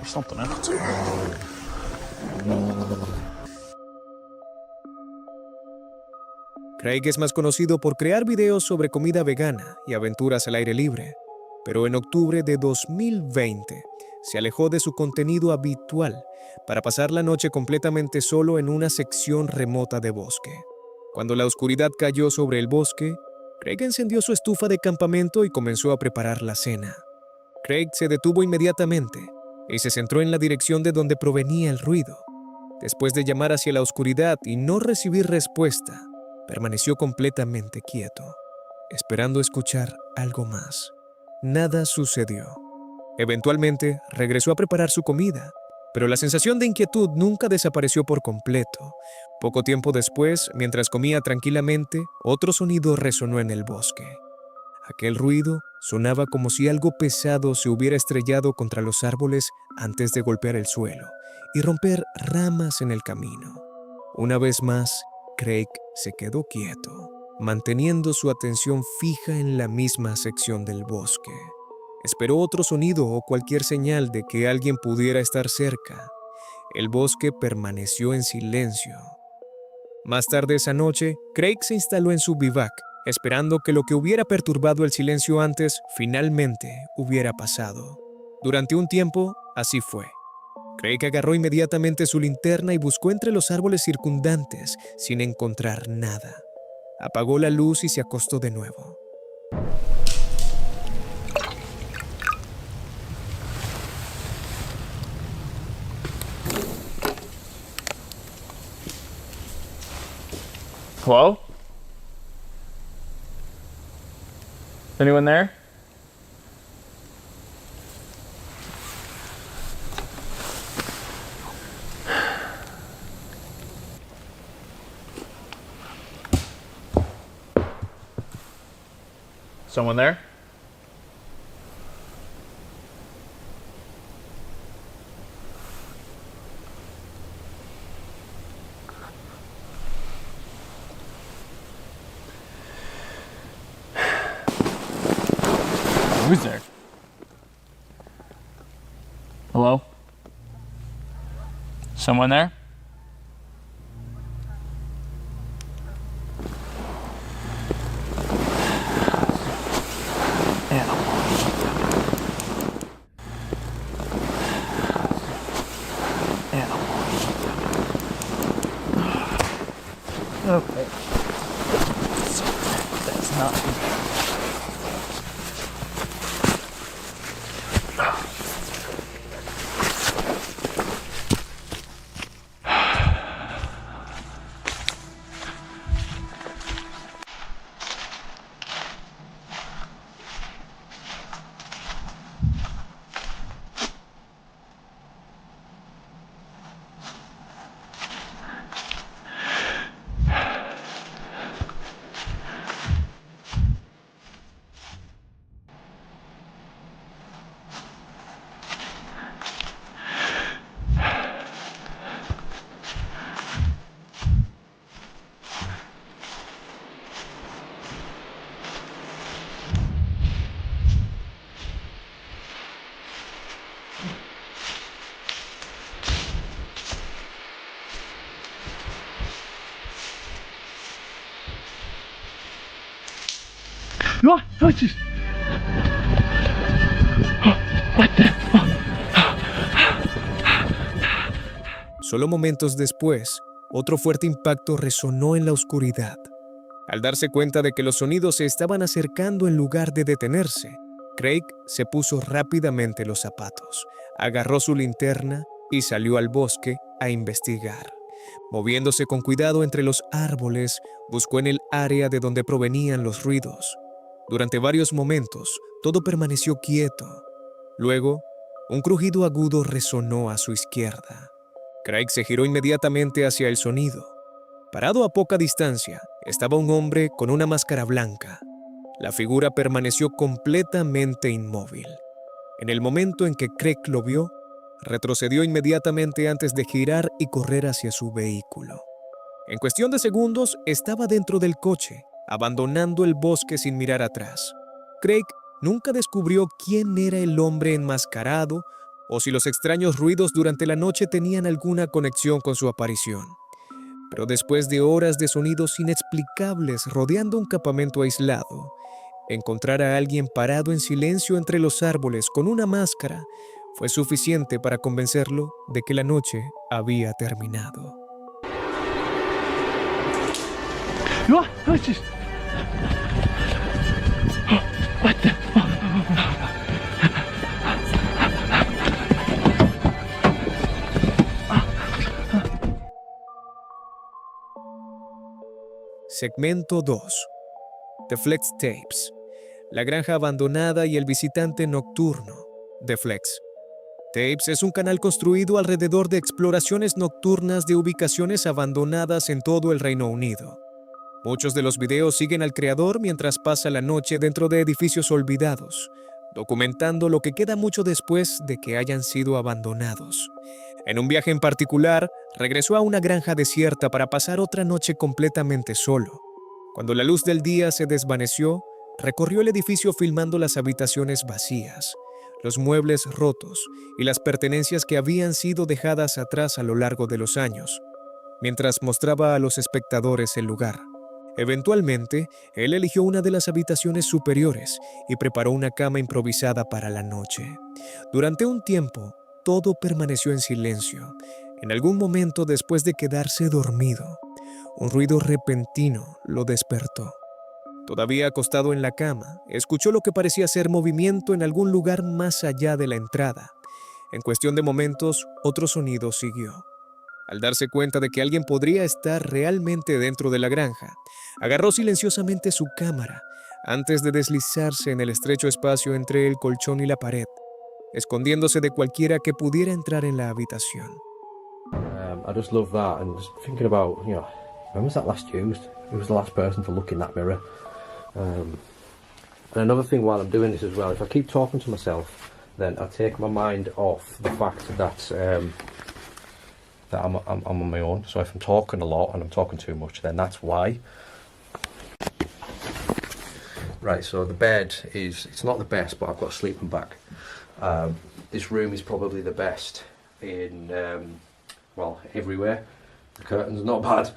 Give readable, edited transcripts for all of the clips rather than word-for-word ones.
sånt echt. Craig es más conocido por crear videos sobre comida vegana y aventuras al aire libre, pero en octubre de 2020 se alejó de su contenido habitual para pasar la noche completamente solo en una sección remota de bosque. Cuando la oscuridad cayó sobre el bosque, Craig encendió su estufa de campamento y comenzó a preparar la cena. Craig se detuvo inmediatamente y se centró en la dirección de donde provenía el ruido. Después de llamar hacia la oscuridad y no recibir respuesta, permaneció completamente quieto, esperando escuchar algo más. Nada sucedió. Eventualmente, regresó a preparar su comida, pero la sensación de inquietud nunca desapareció por completo. Poco tiempo después, mientras comía tranquilamente, otro sonido resonó en el bosque. Aquel ruido sonaba como si algo pesado se hubiera estrellado contra los árboles antes de golpear el suelo y romper ramas en el camino. Una vez más, Craig se quedó quieto, manteniendo su atención fija en la misma sección del bosque. Esperó otro sonido o cualquier señal de que alguien pudiera estar cerca. El bosque permaneció en silencio. Más tarde esa noche, Craig se instaló en su bivac, esperando que lo que hubiera perturbado el silencio antes finalmente hubiera pasado. Durante un tiempo, así fue. Craig agarró inmediatamente su linterna y buscó entre los árboles circundantes sin encontrar nada. Apagó la luz y se acostó de nuevo. Hello? Anyone there? Someone there? Who's there? Hello? Someone there? Okay. That's not. What? What's this? What the? Solo momentos después, otro fuerte impacto resonó en la oscuridad. Al darse cuenta de que los sonidos se estaban acercando en lugar de detenerse, Craig se puso rápidamente los zapatos, agarró su linterna y salió al bosque a investigar. Moviéndose con cuidado entre los árboles, buscó en el área de donde provenían los ruidos. Durante varios momentos, todo permaneció quieto. Luego, un crujido agudo resonó a su izquierda. Craig se giró inmediatamente hacia el sonido. Parado a poca distancia, estaba un hombre con una máscara blanca. La figura permaneció completamente inmóvil. En el momento en que Craig lo vio, retrocedió inmediatamente antes de girar y correr hacia su vehículo. En cuestión de segundos, estaba dentro del coche, abandonando el bosque sin mirar atrás. Craig nunca descubrió quién era el hombre enmascarado, o si los extraños ruidos durante la noche tenían alguna conexión con su aparición. Pero después de horas de sonidos inexplicables rodeando un campamento aislado, encontrar a alguien parado en silencio entre los árboles con una máscara fue suficiente para convencerlo de que la noche había terminado. What? What's this? What the? Segmento 2. The Flex Tapes. La granja abandonada y el visitante nocturno. The Flex Tapes es un canal construido alrededor de exploraciones nocturnas de ubicaciones abandonadas en todo el Reino Unido. Muchos de los videos siguen al creador mientras pasa la noche dentro de edificios olvidados, documentando lo que queda mucho después de que hayan sido abandonados. En un viaje en particular, regresó a una granja desierta para pasar otra noche completamente solo. Cuando la luz del día se desvaneció, recorrió el edificio filmando las habitaciones vacías, los muebles rotos y las pertenencias que habían sido dejadas atrás a lo largo de los años, mientras mostraba a los espectadores el lugar. Eventualmente, él eligió una de las habitaciones superiores y preparó una cama improvisada para la noche. Durante un tiempo, todo permaneció en silencio. En algún momento después de quedarse dormido, un ruido repentino lo despertó. Todavía acostado en la cama, escuchó lo que parecía ser movimiento en algún lugar más allá de la entrada. En cuestión de momentos, otro sonido siguió. Al darse cuenta de que alguien podría estar realmente dentro de la granja, agarró silenciosamente su cámara antes de deslizarse en el estrecho espacio entre el colchón y la pared, escondiéndose de cualquiera que pudiera entrar en la habitación. I just love that, and just thinking about, when was that last used? Who was the last person to look in that mirror? And another thing while I'm doing this as well, if I keep talking to myself, then I take my mind off the fact that I'm on my own. So if I'm talking a lot and I'm talking too much, then that's why. Right, so the bed it's not the best, but I've got a sleeping bag. This room is probably the best in, everywhere. The curtains not bad.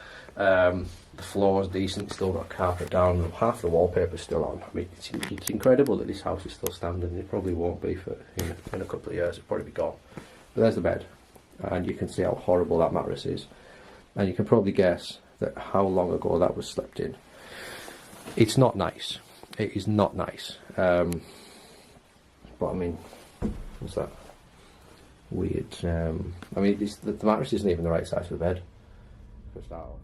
The floor's decent, still got carpet down, half the wallpaper's still on. I mean, it's incredible that this house is still standing. It probably won't be for in a couple of years, it'll probably be gone. But there's the bed, and you can see how horrible that mattress is. And you can probably guess that how long ago that was slept in. It's not nice. It is not nice. But I mean, what's that? Weird. The mattress isn't even the right size for the bed. For a start off.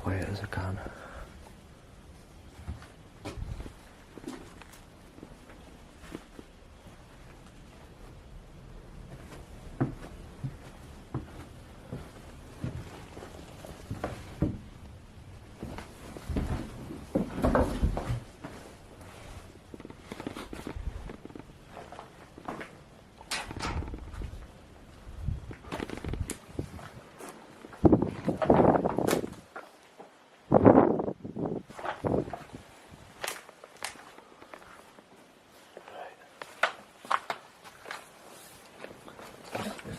quiet as I can.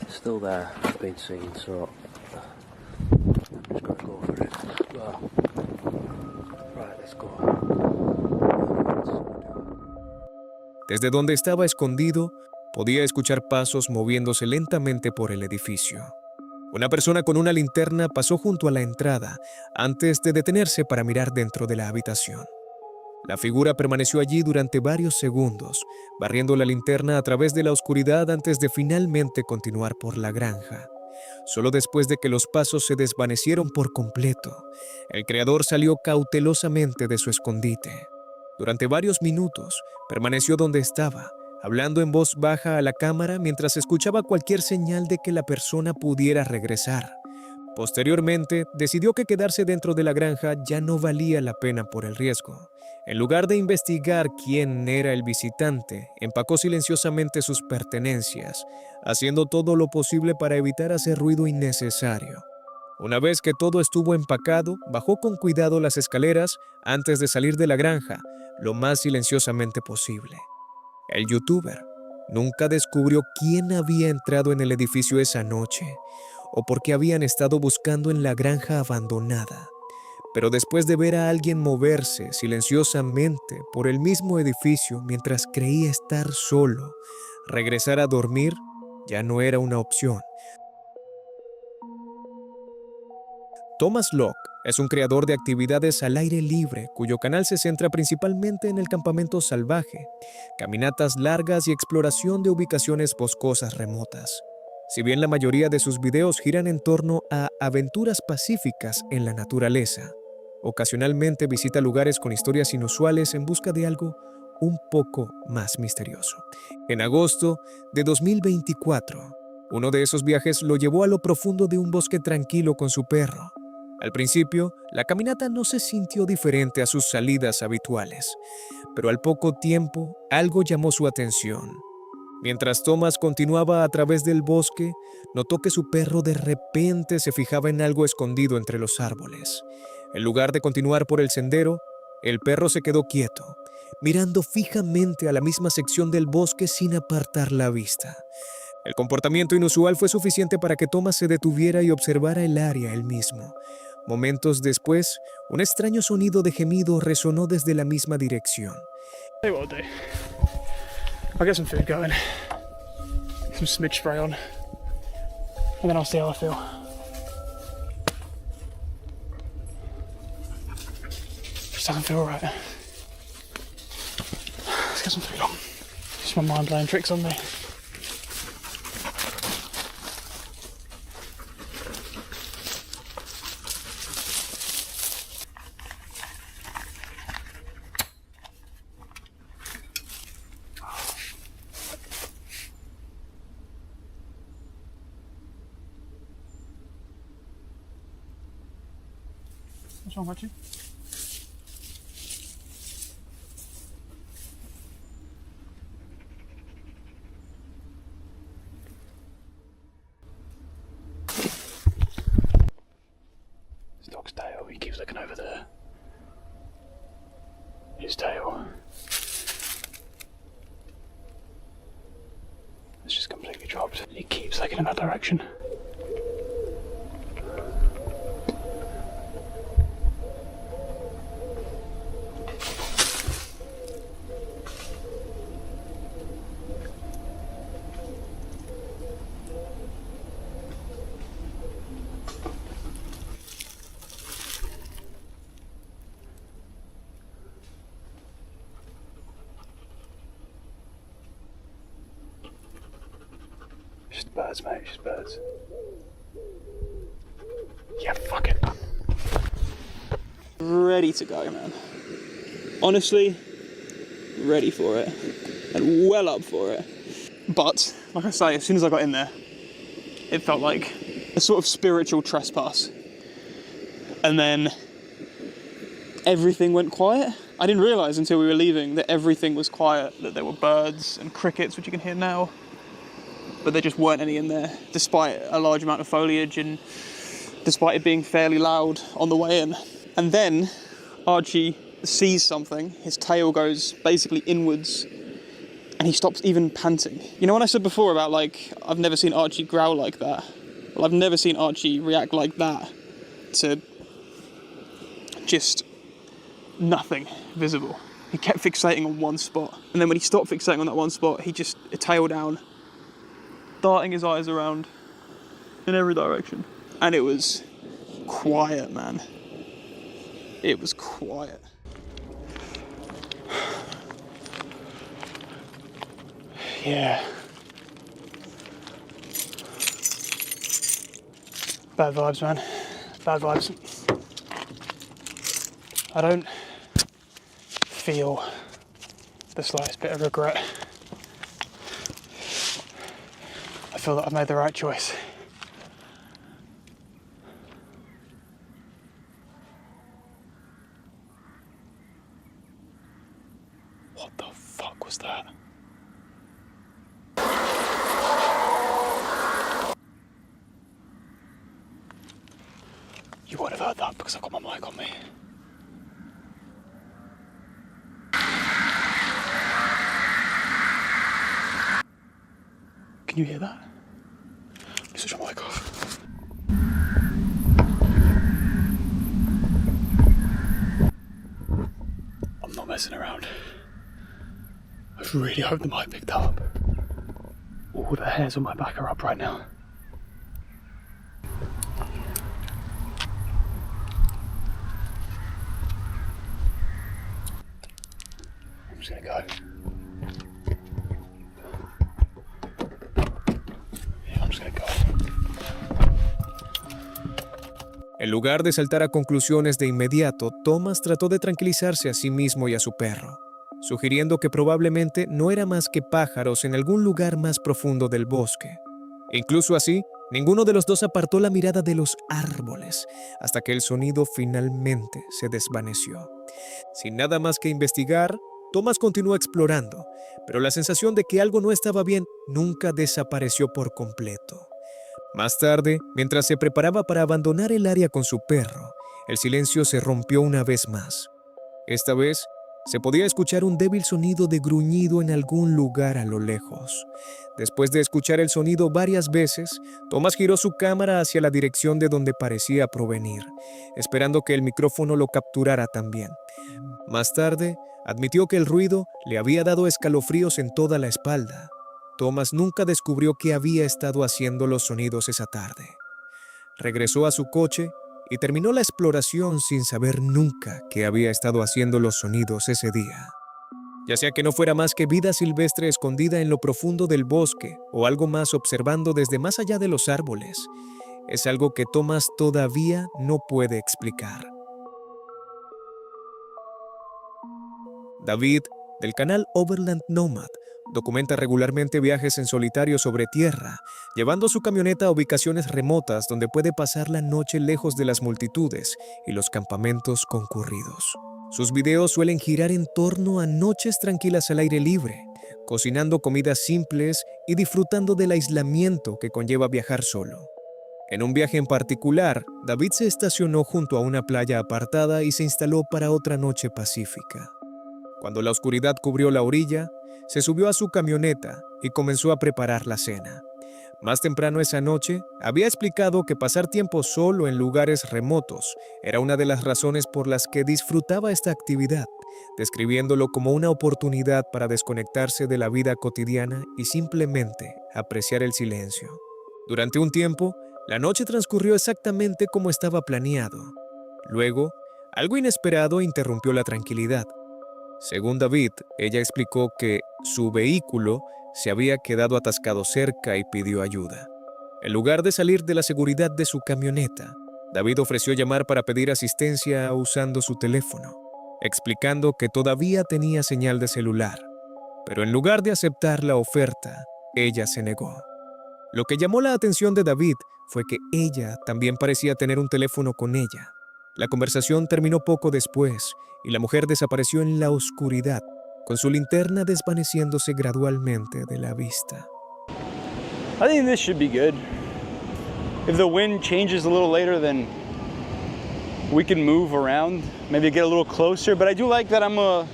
Still there, I've been seen, so I'm just gonna go for it. Well, right, let's go. Desde donde estaba escondido, podía escuchar pasos moviéndose lentamente por el edificio. Una persona con una linterna pasó junto a la entrada antes de detenerse para mirar dentro de la habitación. La figura permaneció allí durante varios segundos, barriendo la linterna a través de la oscuridad antes de finalmente continuar por la granja. Solo después de que los pasos se desvanecieron por completo, el creador salió cautelosamente de su escondite. Durante varios minutos, permaneció donde estaba, hablando en voz baja a la cámara mientras escuchaba cualquier señal de que la persona pudiera regresar. Posteriormente, decidió que quedarse dentro de la granja ya no valía la pena por el riesgo. En lugar de investigar quién era el visitante, empacó silenciosamente sus pertenencias, haciendo todo lo posible para evitar hacer ruido innecesario. Una vez que todo estuvo empacado, bajó con cuidado las escaleras antes de salir de la granja, lo más silenciosamente posible. El youtuber nunca descubrió quién había entrado en el edificio esa noche o por qué habían estado buscando en la granja abandonada. Pero después de ver a alguien moverse silenciosamente por el mismo edificio mientras creía estar solo, regresar a dormir ya no era una opción. Thomas Locke es un creador de actividades al aire libre cuyo canal se centra principalmente en el campamento salvaje, caminatas largas y exploración de ubicaciones boscosas remotas. Si bien la mayoría de sus videos giran en torno a aventuras pacíficas en la naturaleza, ocasionalmente visita lugares con historias inusuales en busca de algo un poco más misterioso. En agosto de 2024, uno de esos viajes lo llevó a lo profundo de un bosque tranquilo con su perro. Al principio, la caminata no se sintió diferente a sus salidas habituales, pero al poco tiempo, algo llamó su atención. Mientras Thomas continuaba a través del bosque, notó que su perro de repente se fijaba en algo escondido entre los árboles. En lugar de continuar por el sendero, el perro se quedó quieto, mirando fijamente a la misma sección del bosque sin apartar la vista. El comportamiento inusual fue suficiente para que Thomas se detuviera y observara el área él mismo. Momentos después, un extraño sonido de gemido resonó desde la misma dirección. Tell you what I'll do. I'll get some food going, some smidge spray on, and then I'll see how I feel. Just doesn't feel right. Let's get some food on. Just my mind playing tricks on me. What's wrong, Archie? This dog's tail, he keeps looking over there. His tail. It's just completely dropped. He keeps looking in that direction. Just birds, mate, just birds. Yeah, fuck it. Ready to go, man. Honestly, ready for it. And well up for it. But, like I say, as soon as I got in there, it felt like a sort of spiritual trespass. And then everything went quiet. I didn't realise until we were leaving that everything was quiet, that there were birds and crickets, which you can hear now, but there just weren't any in there, despite a large amount of foliage and despite it being fairly loud on the way in. And then Archie sees something, his tail goes basically inwards, and he stops even panting. You know when I said before about, like, I've never seen Archie growl like that? Well, I've never seen Archie react like that to just nothing visible. He kept fixating on one spot, and then when he stopped fixating on that one spot, he just tail down, darting his eyes around in every direction. And it was quiet, man. It was quiet. Yeah. Bad vibes, man. Bad vibes. I don't feel the slightest bit of regret. I feel that I've made the right choice. What the fuck was that? You won't have heard that because I've got my mic on me. Can you hear that? Let me switch my mic off. I'm not messing around. I really hope the mic picked up. All the hairs on my back are up right now. I'm just gonna go. En lugar de saltar a conclusiones de inmediato, Thomas trató de tranquilizarse a sí mismo y a su perro, sugiriendo que probablemente no era más que pájaros en algún lugar más profundo del bosque. Incluso así, ninguno de los dos apartó la mirada de los árboles hasta que el sonido finalmente se desvaneció. Sin nada más que investigar, Thomas continuó explorando, pero la sensación de que algo no estaba bien nunca desapareció por completo. Más tarde, mientras se preparaba para abandonar el área con su perro, el silencio se rompió una vez más. Esta vez, se podía escuchar un débil sonido de gruñido en algún lugar a lo lejos. Después de escuchar el sonido varias veces, Thomas giró su cámara hacia la dirección de donde parecía provenir, esperando que el micrófono lo capturara también. Más tarde, admitió que el ruido le había dado escalofríos en toda la espalda. Thomas nunca descubrió qué había estado haciendo los sonidos esa tarde. Regresó a su coche y terminó la exploración sin saber nunca qué había estado haciendo los sonidos ese día. Ya sea que no fuera más que vida silvestre escondida en lo profundo del bosque o algo más observando desde más allá de los árboles, es algo que Thomas todavía no puede explicar. David, del canal Overland Nomad, documenta regularmente viajes en solitario sobre tierra, llevando su camioneta a ubicaciones remotas donde puede pasar la noche lejos de las multitudes y los campamentos concurridos. Sus videos suelen girar en torno a noches tranquilas al aire libre, cocinando comidas simples y disfrutando del aislamiento que conlleva viajar solo. En un viaje en particular, David se estacionó junto a una playa apartada y se instaló para otra noche pacífica. Cuando la oscuridad cubrió la orilla, se subió a su camioneta y comenzó a preparar la cena. Más temprano esa noche, había explicado que pasar tiempo solo en lugares remotos era una de las razones por las que disfrutaba esta actividad, describiéndolo como una oportunidad para desconectarse de la vida cotidiana y simplemente apreciar el silencio. Durante un tiempo, la noche transcurrió exactamente como estaba planeado. Luego, algo inesperado interrumpió la tranquilidad. Según David, ella explicó que su vehículo se había quedado atascado cerca y pidió ayuda. En lugar de salir de la seguridad de su camioneta, David ofreció llamar para pedir asistencia usando su teléfono, explicando que todavía tenía señal de celular, pero en lugar de aceptar la oferta, ella se negó. Lo que llamó la atención de David fue que ella también parecía tener un teléfono con ella. La conversación terminó poco después y la mujer desapareció en la oscuridad, con su linterna desvaneciéndose gradualmente de la vista. I think this should be good. If the wind changes a little later, then we can move around, maybe get a little closer. But I do like that I'm a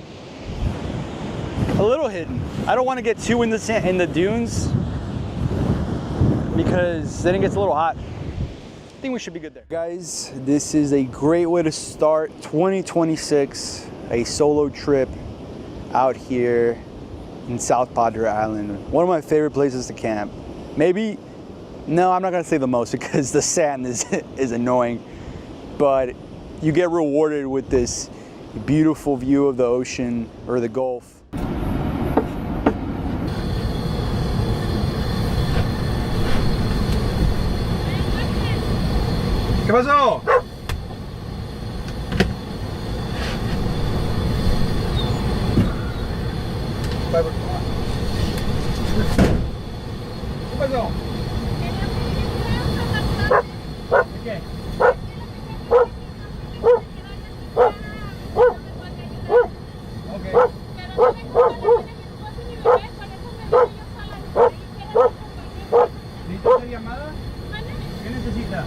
little hidden. I don't want to get too in the dunes because then it gets a little hot. I think we should be good there. Guys, this is a great way to start 2026, a solo trip out here in South Padre Island. One of my favorite places to camp. Maybe, no, I'm not gonna say the most because the sand is annoying, but you get rewarded with this beautiful view of the ocean or the Gulf. ¿Qué pasó? ¿Qué pasó? ¿Qué? ¿Necesita hacer llamada? ¿Qué necesita?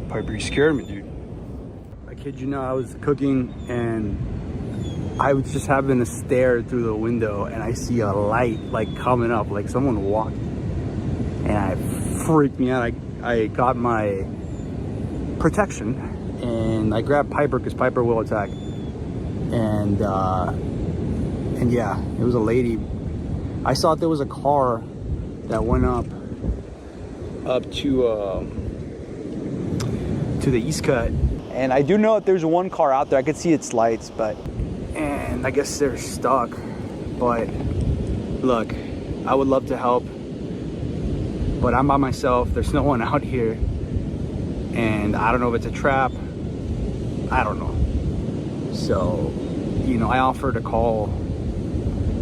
Piper, you scared me, dude. I kid you not, I was cooking and I was just having to stare through the window and I see a light like coming up, like someone walking. And I freaked me out. I got my protection and I grabbed Piper because Piper will attack. And yeah, it was a lady. I saw there was a car that went up to the East Cut. And I do know that there's one car out there. I could see its lights, and I guess they're stuck. But look, I would love to help, but I'm by myself. There's no one out here. And I don't know if it's a trap. I don't know. So, you know, I offered to call.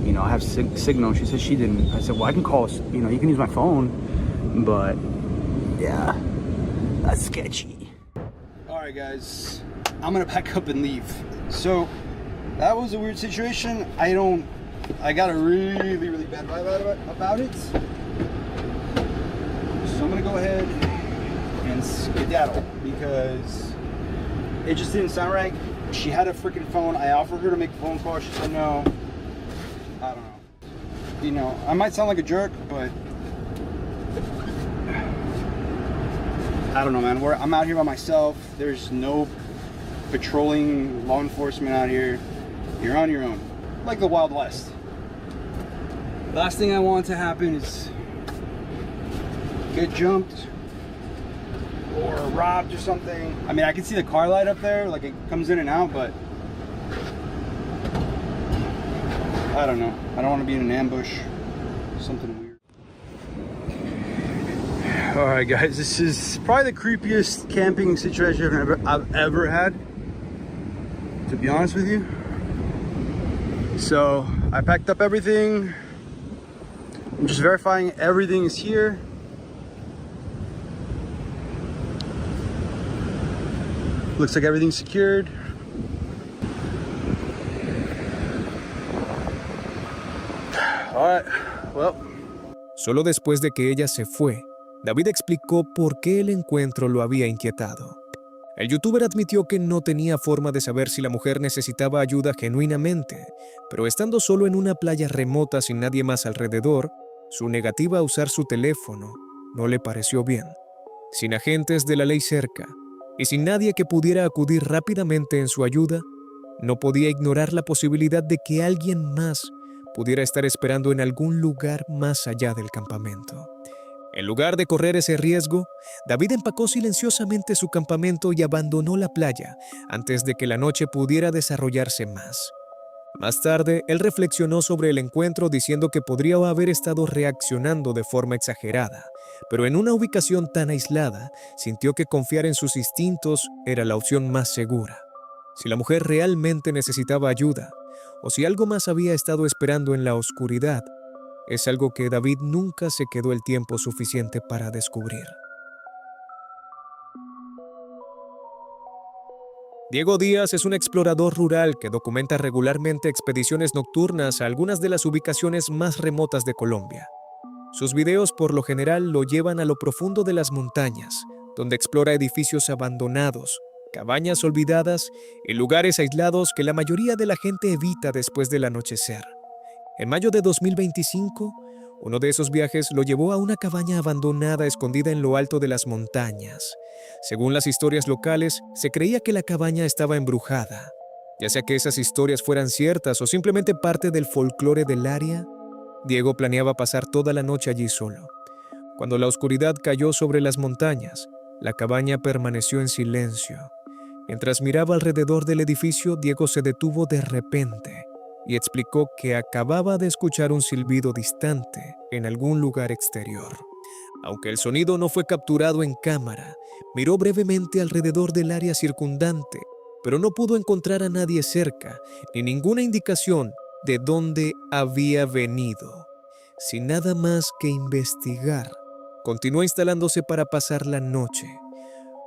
You know, I have signal. She said she didn't. I said, well, I can call, you know, you can use my phone. But yeah, that's sketchy. All right, guys, I'm gonna pack up and leave. So that was a weird situation. I got a really bad vibe about it. So I'm gonna go ahead and skedaddle because it just didn't sound right. She had a freaking phone. I offered her to make a phone call. She said no. I don't know. You know, I might sound like a jerk, but I don't know, man. I'm out here by myself. There's no patrolling law enforcement out here. You're on your own, like the Wild West. Last thing I want to happen is get jumped or robbed or something. I mean, I can see the car light up there, like it comes in and out, but I don't know. I don't want to be in an ambush. Something weird. All right, guys. This is probably the creepiest camping situation I've ever had, to be honest with you. So I packed up everything. I'm just verifying everything is here. Looks like everything's secured. All right, well. Solo después de que ella se fue, David explicó por qué el encuentro lo había inquietado. El youtuber admitió que no tenía forma de saber si la mujer necesitaba ayuda genuinamente, pero estando solo en una playa remota sin nadie más alrededor, su negativa a usar su teléfono no le pareció bien. Sin agentes de la ley cerca y sin nadie que pudiera acudir rápidamente en su ayuda, no podía ignorar la posibilidad de que alguien más pudiera estar esperando en algún lugar más allá del campamento. En lugar de correr ese riesgo, David empacó silenciosamente su campamento y abandonó la playa antes de que la noche pudiera desarrollarse más. Más tarde, él reflexionó sobre el encuentro diciendo que podría haber estado reaccionando de forma exagerada, pero en una ubicación tan aislada, sintió que confiar en sus instintos era la opción más segura. Si la mujer realmente necesitaba ayuda, o si algo más había estado esperando en la oscuridad, es algo que David nunca se quedó el tiempo suficiente para descubrir. Diego Díaz es un explorador rural que documenta regularmente expediciones nocturnas a algunas de las ubicaciones más remotas de Colombia. Sus videos por lo general lo llevan a lo profundo de las montañas, donde explora edificios abandonados, cabañas olvidadas y lugares aislados que la mayoría de la gente evita después del anochecer. En mayo de 2025, uno de esos viajes lo llevó a una cabaña abandonada escondida en lo alto de las montañas. Según las historias locales, se creía que la cabaña estaba embrujada. Ya sea que esas historias fueran ciertas o simplemente parte del folclore del área, Diego planeaba pasar toda la noche allí solo. Cuando la oscuridad cayó sobre las montañas, la cabaña permaneció en silencio. Mientras miraba alrededor del edificio, Diego se detuvo de repente y explicó que acababa de escuchar un silbido distante en algún lugar exterior. Aunque el sonido no fue capturado en cámara, miró brevemente alrededor del área circundante, pero no pudo encontrar a nadie cerca, ni ninguna indicación de dónde había venido. Sin nada más que investigar, continuó instalándose para pasar la noche.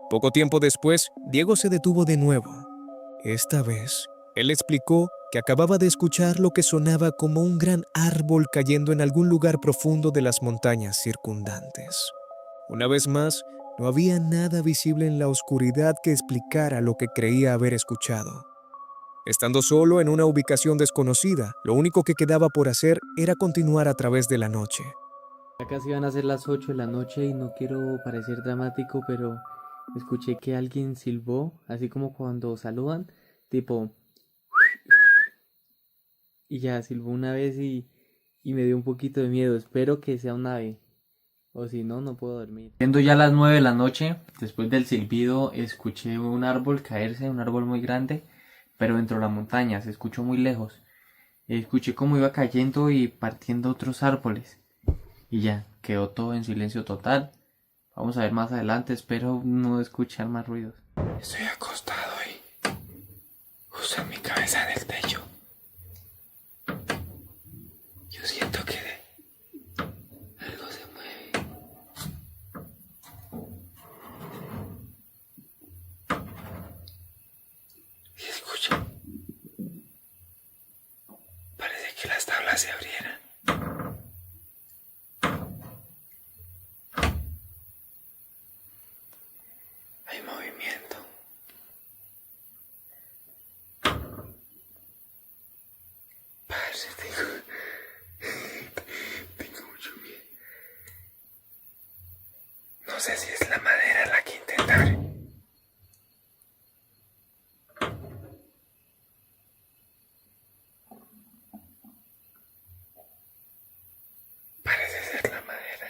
Poco tiempo después, Diego se detuvo de nuevo. Esta vez, él explicó que acababa de escuchar lo que sonaba como un gran árbol cayendo en algún lugar profundo de las montañas circundantes. Una vez más, no había nada visible en la oscuridad que explicara lo que creía haber escuchado. Estando solo en una ubicación desconocida, lo único que quedaba por hacer era continuar a través de la noche. Ya casi van a ser las 8 de la noche y no quiero parecer dramático, pero escuché que alguien silbó, así como cuando saludan, tipo... Y ya silbó una vez y me dio un poquito de miedo. Espero que sea un ave, o si no, no puedo dormir. Siendo ya las 9 de la noche, después del silbido, escuché un árbol caerse, un árbol muy grande, pero dentro de la montaña, se escuchó muy lejos. Escuché cómo iba cayendo y partiendo otros árboles. Y ya, quedó todo en silencio total. Vamos a ver más adelante, espero no escuchar más ruidos. Estoy acostado y uso mi cabeza en el techo. Yo siento que algo se mueve. Y escucha. Parece que las tablas se abrieran. Hay movimiento. Parce, tengo mucho miedo. No sé si es la madera la que intenta abrir. Parece ser la madera.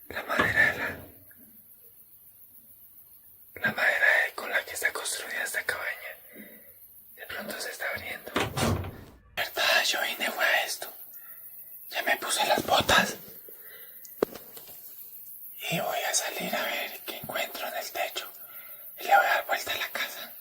La madera de la madera con la que está construida esta cabaña. De pronto se está abriendo. ¿Verdad? Yo vine fue a esto. Ya me puse las botas. Y voy a salir a ver qué encuentro en el techo. Y le voy a dar vuelta a la casa.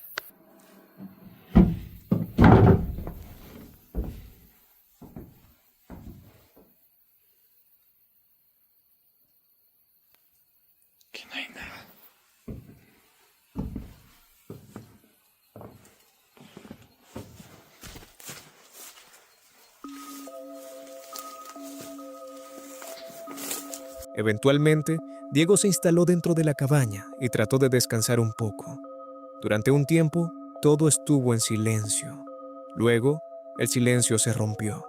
Que no hay nada. Eventualmente, Diego se instaló dentro de la cabaña y trató de descansar un poco. Durante un tiempo, todo estuvo en silencio. Luego, el silencio se rompió.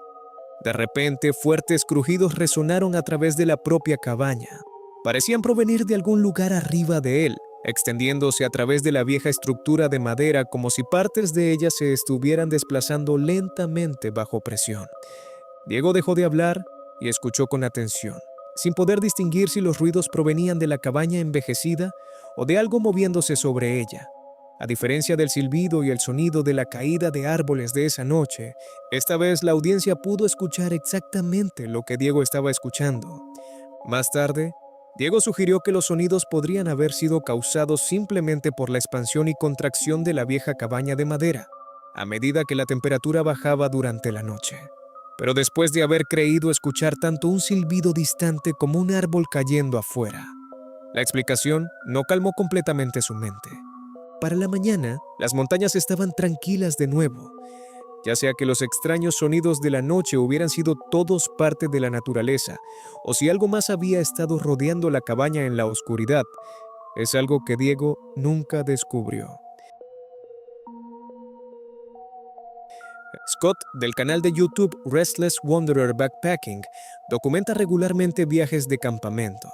De repente, fuertes crujidos resonaron a través de la propia cabaña. Parecían provenir de algún lugar arriba de él, extendiéndose a través de la vieja estructura de madera como si partes de ella se estuvieran desplazando lentamente bajo presión. Diego dejó de hablar y escuchó con atención, sin poder distinguir si los ruidos provenían de la cabaña envejecida o de algo moviéndose sobre ella. A diferencia del silbido y el sonido de la caída de árboles de esa noche, esta vez la audiencia pudo escuchar exactamente lo que Diego estaba escuchando. Más tarde, Diego sugirió que los sonidos podrían haber sido causados simplemente por la expansión y contracción de la vieja cabaña de madera, a medida que la temperatura bajaba durante la noche. Pero después de haber creído escuchar tanto un silbido distante como un árbol cayendo afuera, la explicación no calmó completamente su mente. Para la mañana, las montañas estaban tranquilas de nuevo, ya sea que los extraños sonidos de la noche hubieran sido todos parte de la naturaleza, o si algo más había estado rodeando la cabaña en la oscuridad. Es algo que Diego nunca descubrió. Scott, del canal de YouTube Restless Wanderer Backpacking, documenta regularmente viajes de campamento.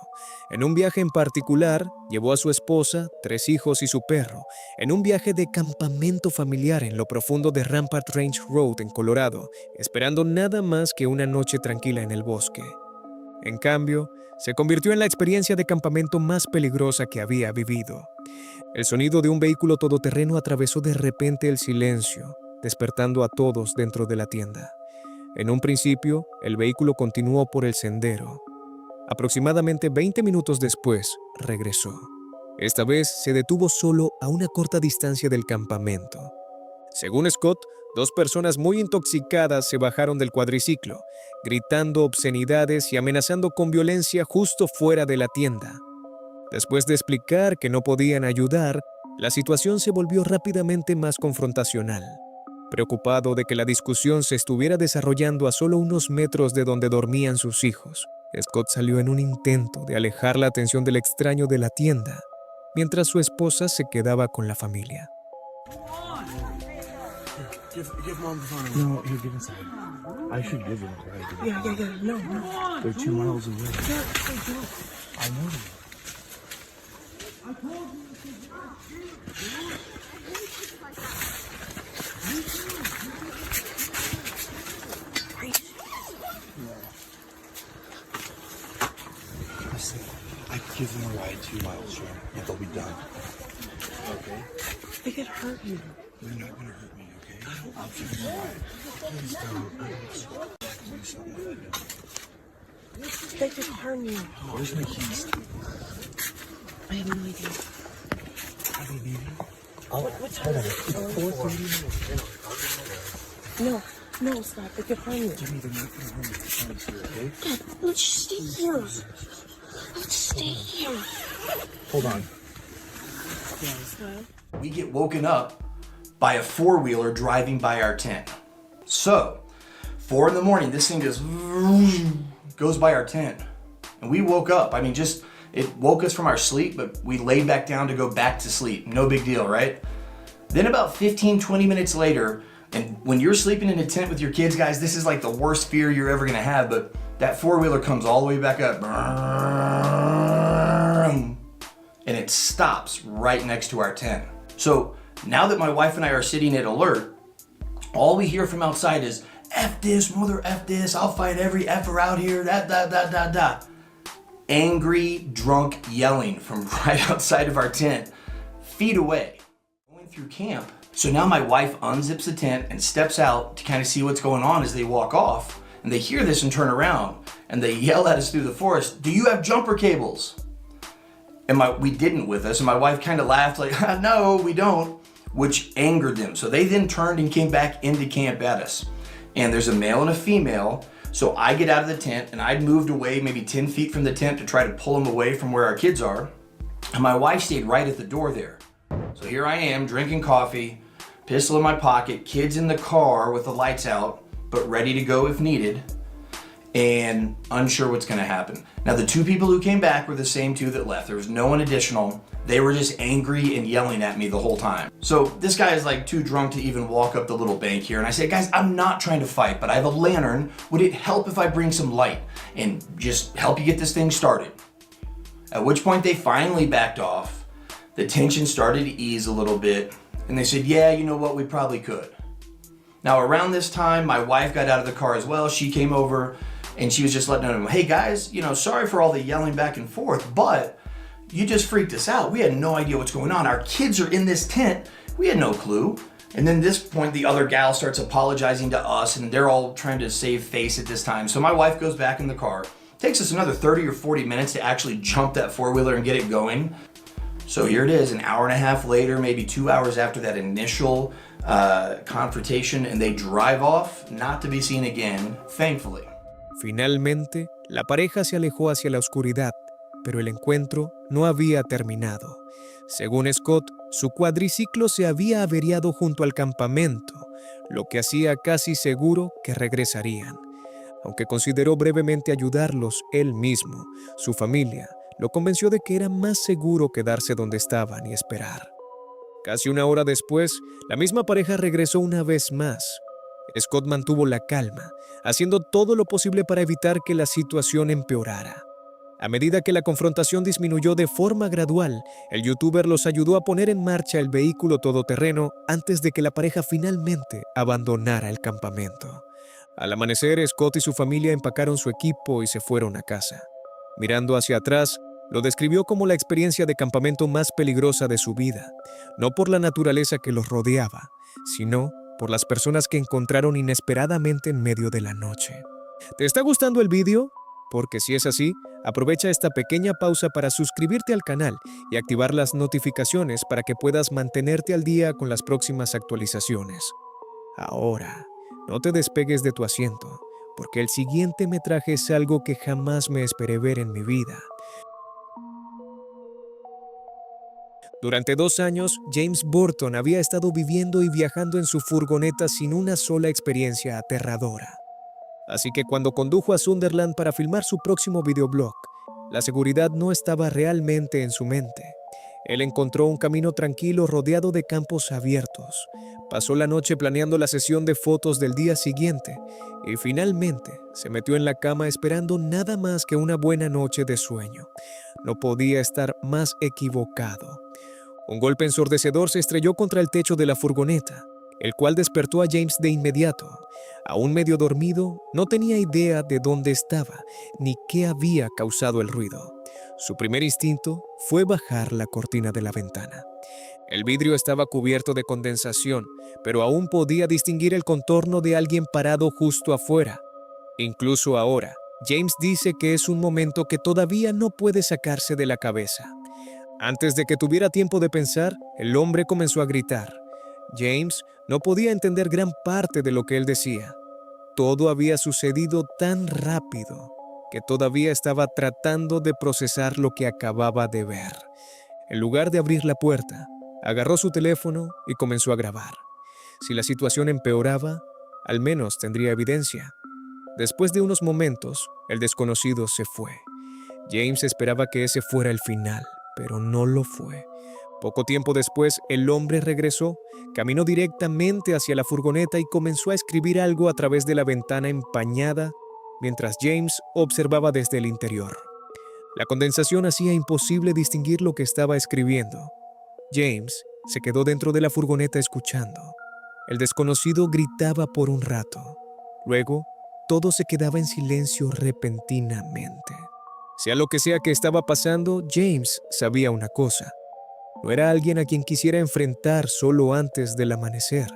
En un viaje en particular, llevó a su esposa, 3 hijos y su perro, en un viaje de campamento familiar en lo profundo de Rampart Range Road en Colorado, esperando nada más que una noche tranquila en el bosque. En cambio, se convirtió en la experiencia de campamento más peligrosa que había vivido. El sonido de un vehículo todoterreno atravesó de repente el silencio, despertando a todos dentro de la tienda. En un principio, el vehículo continuó por el sendero. Aproximadamente 20 minutos después, regresó. Esta vez se detuvo solo a una corta distancia del campamento. Según Scott, 2 personas muy intoxicadas se bajaron del cuadriciclo, gritando obscenidades y amenazando con violencia justo fuera de la tienda. Después de explicar que no podían ayudar, la situación se volvió rápidamente más confrontacional. Preocupado de que la discusión se estuviera desarrollando a solo unos metros de donde dormían sus hijos, Scott salió en un intento de alejar la atención del extraño de la tienda, mientras su esposa se quedaba con la familia. Give mom the phone. No, here, give inside. I should give him a ride. Yeah. No. They're 2 miles away. I know. I told you. Listen, I give them a ride 2 miles, Sean, and they'll be done. Okay? They could hurt you. They're not gonna hurt me, okay? I'll give them a ride. Please don't. I can do something with it. They could harm you. Where's my keys? I have no idea. Are they leaving? What time is it? 4:30. No, stop. They could harm you. Jimmy, they're not gonna harm you. I promise you, okay? Dad, let's just stay here. Let's stay here. Hold on. We get woken up by a 4-wheeler driving by our tent. So, 4 in the morning, this thing just goes by our tent. And we woke up. I mean, it woke us from our sleep, but we laid back down to go back to sleep. No big deal, right? Then about 15, 20 minutes later, and when you're sleeping in a tent with your kids, guys, this is like the worst fear you're ever gonna have, but that 4-wheeler comes all the way back up. And it stops right next to our tent. So now that my wife and I are sitting at alert, all we hear from outside is, F this, mother F this, I'll fight every F'er out here, da. Angry, drunk yelling from right outside of our tent, feet away. Going through camp. So now my wife unzips the tent and steps out to kind of see what's going on as they walk off. And they hear this and turn around and they yell at us through the forest, do you have jumper cables? And we didn't with us, and my wife kind of laughed like, no, we don't, which angered them. So they then turned and came back into camp at us. And there's a male and a female, so I get out of the tent, and I'd moved away maybe 10 feet from the tent to try to pull them away from where our kids are. And my wife stayed right at the door there. So here I am, drinking coffee, pistol in my pocket, kids in the car with the lights out, but ready to go if needed, and unsure what's gonna happen. Now the 2 people who came back were the same 2 that left. There was no one additional. They were just angry and yelling at me the whole time. So this guy is like too drunk to even walk up the little bank here. And I said, guys, I'm not trying to fight, but I have a lantern. Would it help if I bring some light and just help you get this thing started? At which point they finally backed off. The tension started to ease a little bit. And they said, yeah, you know what, we probably could. Now around this time, my wife got out of the car as well. She came over and she was just letting them know, hey guys, sorry for all the yelling back and forth, but you just freaked us out. We had no idea what's going on. Our kids are in this tent We had no clue. And then at this point, the other gal starts apologizing to us, and they're all trying to save face at this time. So my wife goes back in the car. Takes us another 30 or 40 minutes to actually jump that four-wheeler and get it going. So here it is, an hour and a half later, maybe 2 hours after that initial confrontation, and they drive off, not to be seen again, thankfully. Finalmente, la pareja se alejó hacia la oscuridad, pero el encuentro no había terminado. Según Scott, su cuadriciclo se había averiado junto al campamento, lo que hacía casi seguro que regresarían. Aunque consideró brevemente ayudarlos él mismo, su familia lo convenció de que era más seguro quedarse donde estaban y esperar. Casi una hora después, la misma pareja regresó una vez más. Scott mantuvo la calma, haciendo todo lo posible para evitar que la situación empeorara. A medida que la confrontación disminuyó de forma gradual, el youtuber los ayudó a poner en marcha el vehículo todoterreno antes de que la pareja finalmente abandonara el campamento. Al amanecer, Scott y su familia empacaron su equipo y se fueron a casa. Mirando hacia atrás, lo describió como la experiencia de campamento más peligrosa de su vida, no por la naturaleza que los rodeaba, sino por las personas que encontraron inesperadamente en medio de la noche. ¿Te está gustando el vídeo? Porque si es así, aprovecha esta pequeña pausa para suscribirte al canal y activar las notificaciones para que puedas mantenerte al día con las próximas actualizaciones. Ahora, no te despegues de tu asiento, porque el siguiente metraje es algo que jamás me esperé ver en mi vida. Durante 2 años, James Burton había estado viviendo y viajando en su furgoneta sin una sola experiencia aterradora. Así que cuando condujo a Sunderland para filmar su próximo videoblog, la seguridad no estaba realmente en su mente. Él encontró un camino tranquilo rodeado de campos abiertos. Pasó la noche planeando la sesión de fotos del día siguiente y finalmente se metió en la cama esperando nada más que una buena noche de sueño. No podía estar más equivocado. Un golpe ensordecedor se estrelló contra el techo de la furgoneta, el cual despertó a James de inmediato. Aún medio dormido, no tenía idea de dónde estaba ni qué había causado el ruido. Su primer instinto fue bajar la cortina de la ventana. El vidrio estaba cubierto de condensación, pero aún podía distinguir el contorno de alguien parado justo afuera. Incluso ahora, James dice que es un momento que todavía no puede sacarse de la cabeza. Antes de que tuviera tiempo de pensar, el hombre comenzó a gritar. James no podía entender gran parte de lo que él decía. Todo había sucedido tan rápido que todavía estaba tratando de procesar lo que acababa de ver. En lugar de abrir la puerta, agarró su teléfono y comenzó a grabar. Si la situación empeoraba, al menos tendría evidencia. Después de unos momentos, el desconocido se fue. James esperaba que ese fuera el final, pero no lo fue. Poco tiempo después, el hombre regresó, caminó directamente hacia la furgoneta y comenzó a escribir algo a través de la ventana empañada, mientras James observaba desde el interior. La condensación hacía imposible distinguir lo que estaba escribiendo. James se quedó dentro de la furgoneta escuchando. El desconocido gritaba por un rato. Luego, todo se quedaba en silencio repentinamente. Sea lo que sea que estaba pasando, James sabía una cosa. No era alguien a quien quisiera enfrentar solo antes del amanecer.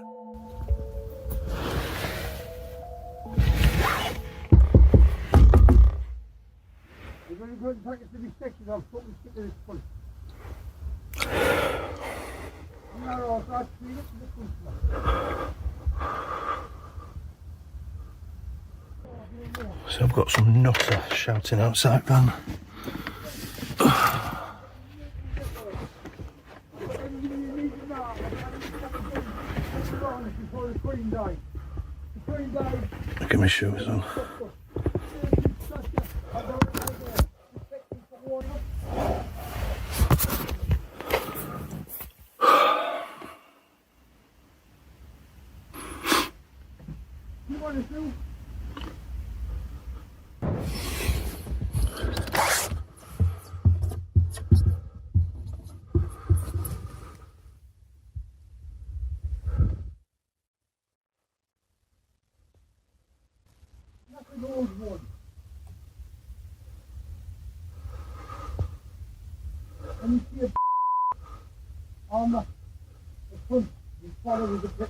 So I've got some nutter shouting outside, man. Look at my shoes on. You follow with the pit.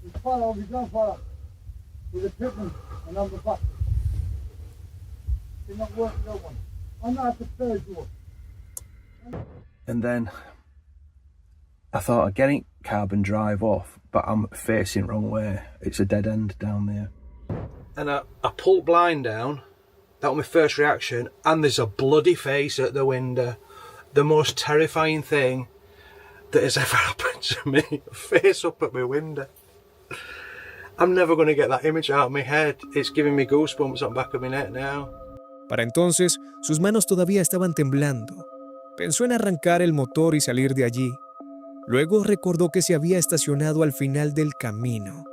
You follow, we don't follow. With the pitman and number 5. You're not working no one. I'm not at the third door. And then I thought I'd get in cab and drive off, but I'm facing wrong way. It's a dead end down there. And I pulled blind down. That was my first reaction. And there's a bloody face at the window. The most terrifying thing that has ever happened to me. A face up at my window. I'm never going to get that image out of my head. It's giving me goosebumps on the back of my neck now. Para entonces, sus manos todavía estaban temblando. Pensó en arrancar el motor y salir de allí. Luego recordó que se había estacionado al final del camino.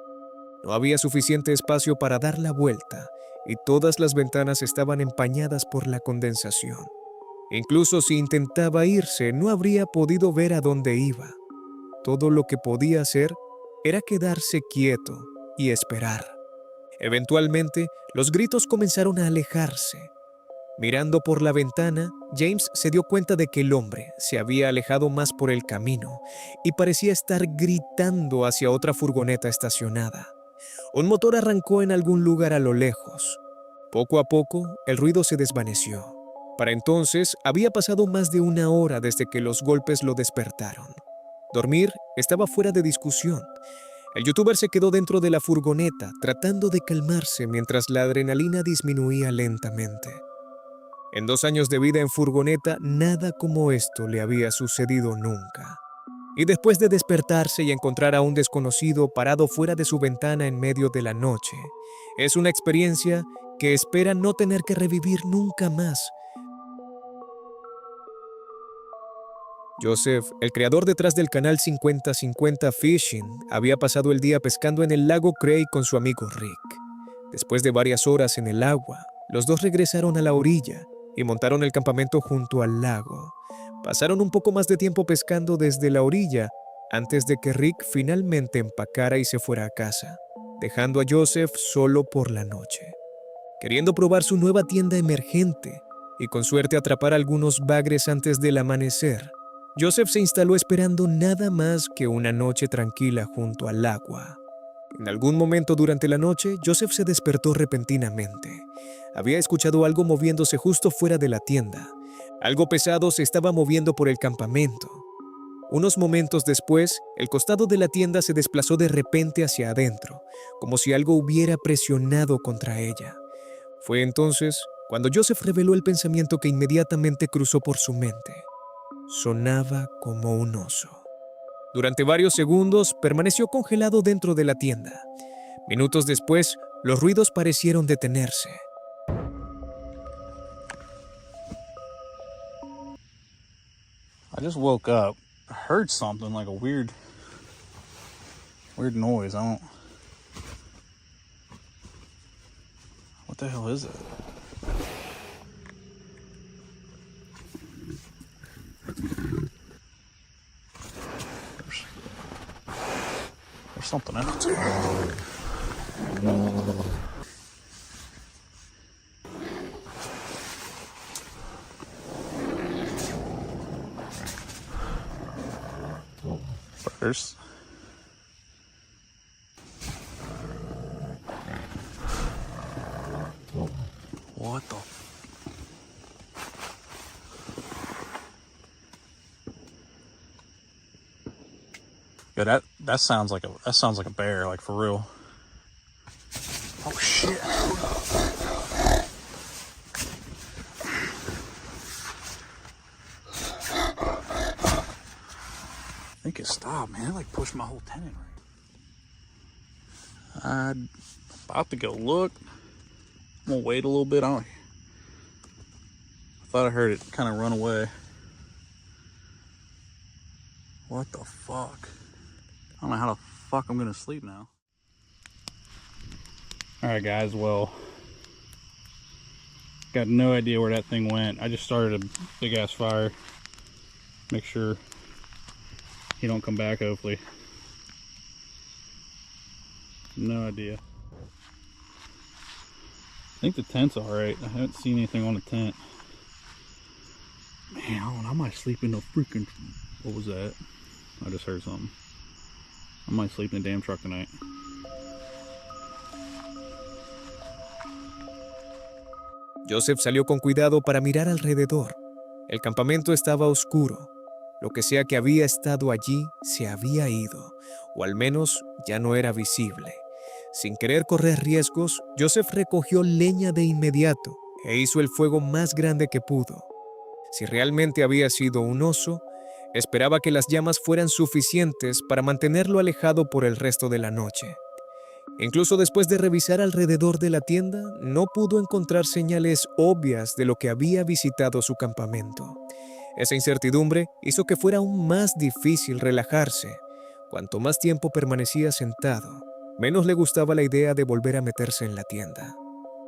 No había suficiente espacio para dar la vuelta y todas las ventanas estaban empañadas por la condensación. Incluso si intentaba irse, no habría podido ver a dónde iba. Todo lo que podía hacer era quedarse quieto y esperar. Eventualmente, los gritos comenzaron a alejarse. Mirando por la ventana, James se dio cuenta de que el hombre se había alejado más por el camino y parecía estar gritando hacia otra furgoneta estacionada. Un motor arrancó en algún lugar a lo lejos. Poco a poco, el ruido se desvaneció. Para entonces, había pasado más de una hora desde que los golpes lo despertaron. Dormir estaba fuera de discusión. El youtuber se quedó dentro de la furgoneta, tratando de calmarse mientras la adrenalina disminuía lentamente. En 2 años de vida en furgoneta, nada como esto le había sucedido nunca. Y después de despertarse y encontrar a un desconocido parado fuera de su ventana en medio de la noche, es una experiencia que espera no tener que revivir nunca más. Joseph, el creador detrás del canal 50-50 Fishing, había pasado el día pescando en el lago Cray con su amigo Rick. Después de varias horas en el agua, los dos regresaron a la orilla y montaron el campamento junto al lago. Pasaron un poco más de tiempo pescando desde la orilla antes de que Rick finalmente empacara y se fuera a casa, dejando a Joseph solo por la noche. Queriendo probar su nueva tienda emergente y con suerte atrapar algunos bagres antes del amanecer, Joseph se instaló esperando nada más que una noche tranquila junto al agua. En algún momento durante la noche, Joseph se despertó repentinamente. Había escuchado algo moviéndose justo fuera de la tienda. Algo pesado se estaba moviendo por el campamento. Unos momentos después, el costado de la tienda se desplazó de repente hacia adentro, como si algo hubiera presionado contra ella. Fue entonces cuando Joseph reveló el pensamiento que inmediatamente cruzó por su mente. Sonaba como un oso. Durante varios segundos permaneció congelado dentro de la tienda. Minutos después, los ruidos parecieron detenerse. I just woke up. I heard something like a weird noise. What the hell is it? There's something else. First. What the? Yeah, that sounds like a bear, like for real. Oh shit. I think it stopped, man. It like pushed my whole tent in right. I'm about to go look. I'm gonna wait a little bit. I thought I heard it kind of run away. What the fuck? I don't know how the fuck I'm gonna sleep now. Alright guys, well, got no idea where that thing went. I just started a big ass fire. Make sure he don't come back, hopefully. No idea. I think the tent's alright. I haven't seen anything on the tent. Man, I might sleep in the freaking What was that? I just heard something. I might sleep in the damn truck tonight. Joseph salió con cuidado para mirar alrededor. El campamento estaba oscuro. Lo que sea que había estado allí se había ido, o al menos ya no era visible. Sin querer correr riesgos, Joseph recogió leña de inmediato e hizo el fuego más grande que pudo. Si realmente había sido un oso, esperaba que las llamas fueran suficientes para mantenerlo alejado por el resto de la noche. Incluso después de revisar alrededor de la tienda, no pudo encontrar señales obvias de lo que había visitado su campamento. Esa incertidumbre hizo que fuera aún más difícil relajarse. Cuanto más tiempo permanecía sentado, menos le gustaba la idea de volver a meterse en la tienda.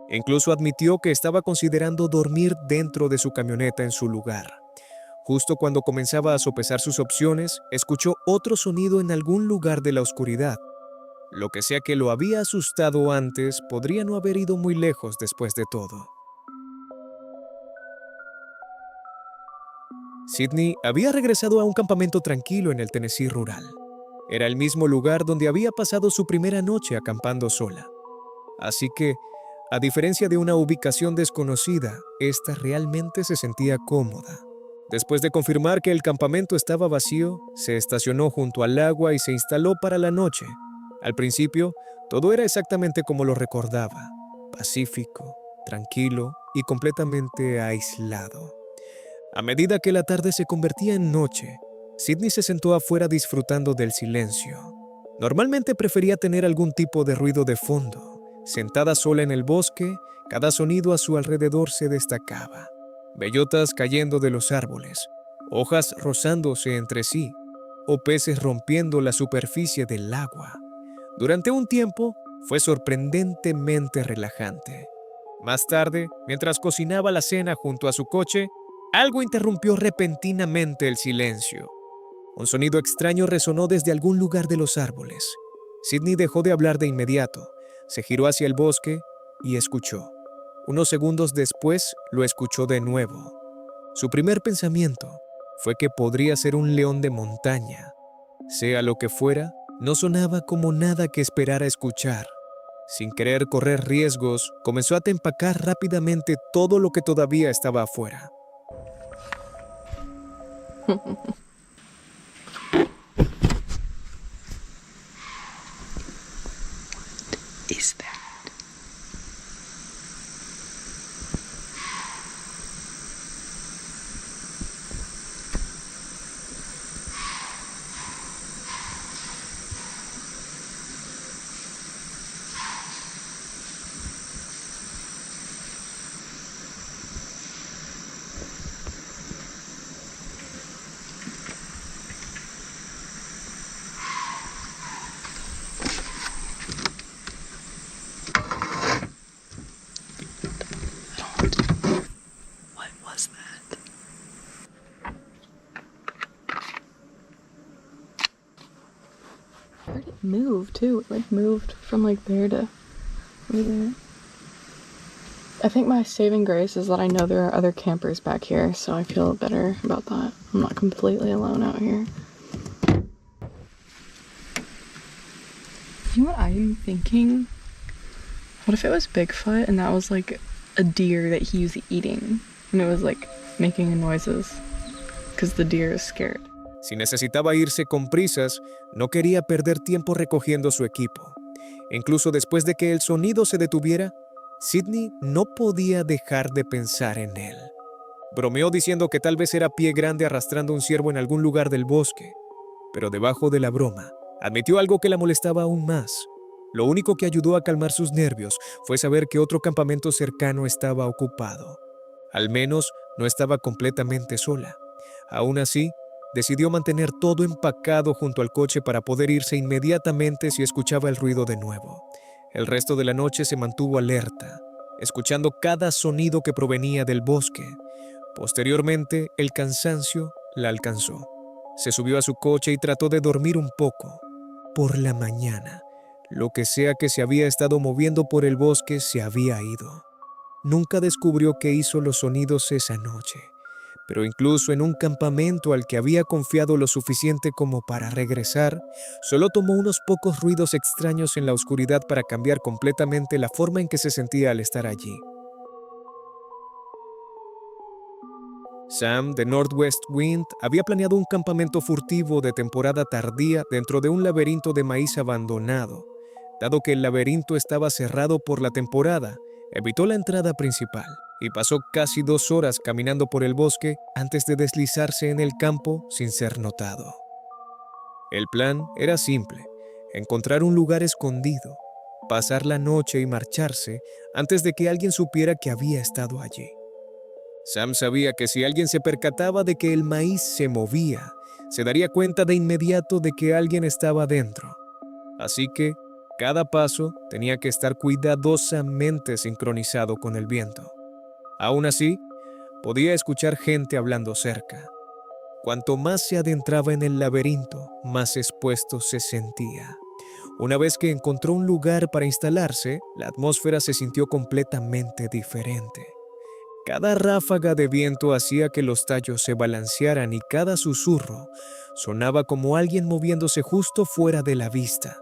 Incluso admitió que estaba considerando dormir dentro de su camioneta en su lugar. Justo cuando comenzaba a sopesar sus opciones, escuchó otro sonido en algún lugar de la oscuridad. Lo que sea que lo había asustado antes podría no haber ido muy lejos después de todo. Sydney había regresado a un campamento tranquilo en el Tennessee rural. Era el mismo lugar donde había pasado su primera noche acampando sola. Así que, a diferencia de una ubicación desconocida, esta realmente se sentía cómoda. Después de confirmar que el campamento estaba vacío, se estacionó junto al agua y se instaló para la noche. Al principio, todo era exactamente como lo recordaba, pacífico, tranquilo y completamente aislado. A medida que la tarde se convertía en noche, Sydney se sentó afuera disfrutando del silencio. Normalmente prefería tener algún tipo de ruido de fondo. Sentada sola en el bosque, cada sonido a su alrededor se destacaba. Bellotas cayendo de los árboles, hojas rozándose entre sí, o peces rompiendo la superficie del agua. Durante un tiempo, fue sorprendentemente relajante. Más tarde, mientras cocinaba la cena junto a su coche, algo interrumpió repentinamente el silencio. Un sonido extraño resonó desde algún lugar de los árboles. Sydney dejó de hablar de inmediato, se giró hacia el bosque y escuchó. Unos segundos después, lo escuchó de nuevo. Su primer pensamiento fue que podría ser un león de montaña. Sea lo que fuera, no sonaba como nada que esperara escuchar. Sin querer correr riesgos, comenzó a empacar rápidamente todo lo que todavía estaba afuera. Is that? What was that? I heard it move too. It like moved from like there to over there. I think my saving grace is that I know there are other campers back here, so I feel better about that. I'm not completely alone out here. You know what I'm thinking? What if it was Bigfoot and that was like a deer that he was eating and it was like making noises because the deer is scared? Si necesitaba irse con prisas, no quería perder tiempo recogiendo su equipo. Incluso después de que el sonido se detuviera, Sydney no podía dejar de pensar en él. Bromeó diciendo que tal vez era Pie Grande arrastrando un ciervo en algún lugar del bosque, pero debajo de la broma, admitió algo que la molestaba aún más. Lo único que ayudó a calmar sus nervios fue saber que otro campamento cercano estaba ocupado. Al menos no estaba completamente sola. Aún así, decidió mantener todo empacado junto al coche para poder irse inmediatamente si escuchaba el ruido de nuevo. El resto de la noche se mantuvo alerta, escuchando cada sonido que provenía del bosque. Posteriormente, el cansancio la alcanzó. Se subió a su coche y trató de dormir un poco. Por la mañana, lo que sea que se había estado moviendo por el bosque se había ido. Nunca descubrió qué hizo los sonidos esa noche, pero incluso en un campamento al que había confiado lo suficiente como para regresar, solo tomó unos pocos ruidos extraños en la oscuridad para cambiar completamente la forma en que se sentía al estar allí. Sam, de Northwest Wind, había planeado un campamento furtivo de temporada tardía dentro de un laberinto de maíz abandonado. Dado que el laberinto estaba cerrado por la temporada, evitó la entrada principal y pasó casi 2 horas caminando por el bosque antes de deslizarse en el campo sin ser notado. El plan era simple: encontrar un lugar escondido, pasar la noche y marcharse antes de que alguien supiera que había estado allí. Sam sabía que si alguien se percataba de que el maíz se movía, se daría cuenta de inmediato de que alguien estaba dentro. Así que cada paso tenía que estar cuidadosamente sincronizado con el viento. Aún así, podía escuchar gente hablando cerca. Cuanto más se adentraba en el laberinto, más expuesto se sentía. Una vez que encontró un lugar para instalarse, la atmósfera se sintió completamente diferente. Cada ráfaga de viento hacía que los tallos se balancearan y cada susurro sonaba como alguien moviéndose justo fuera de la vista.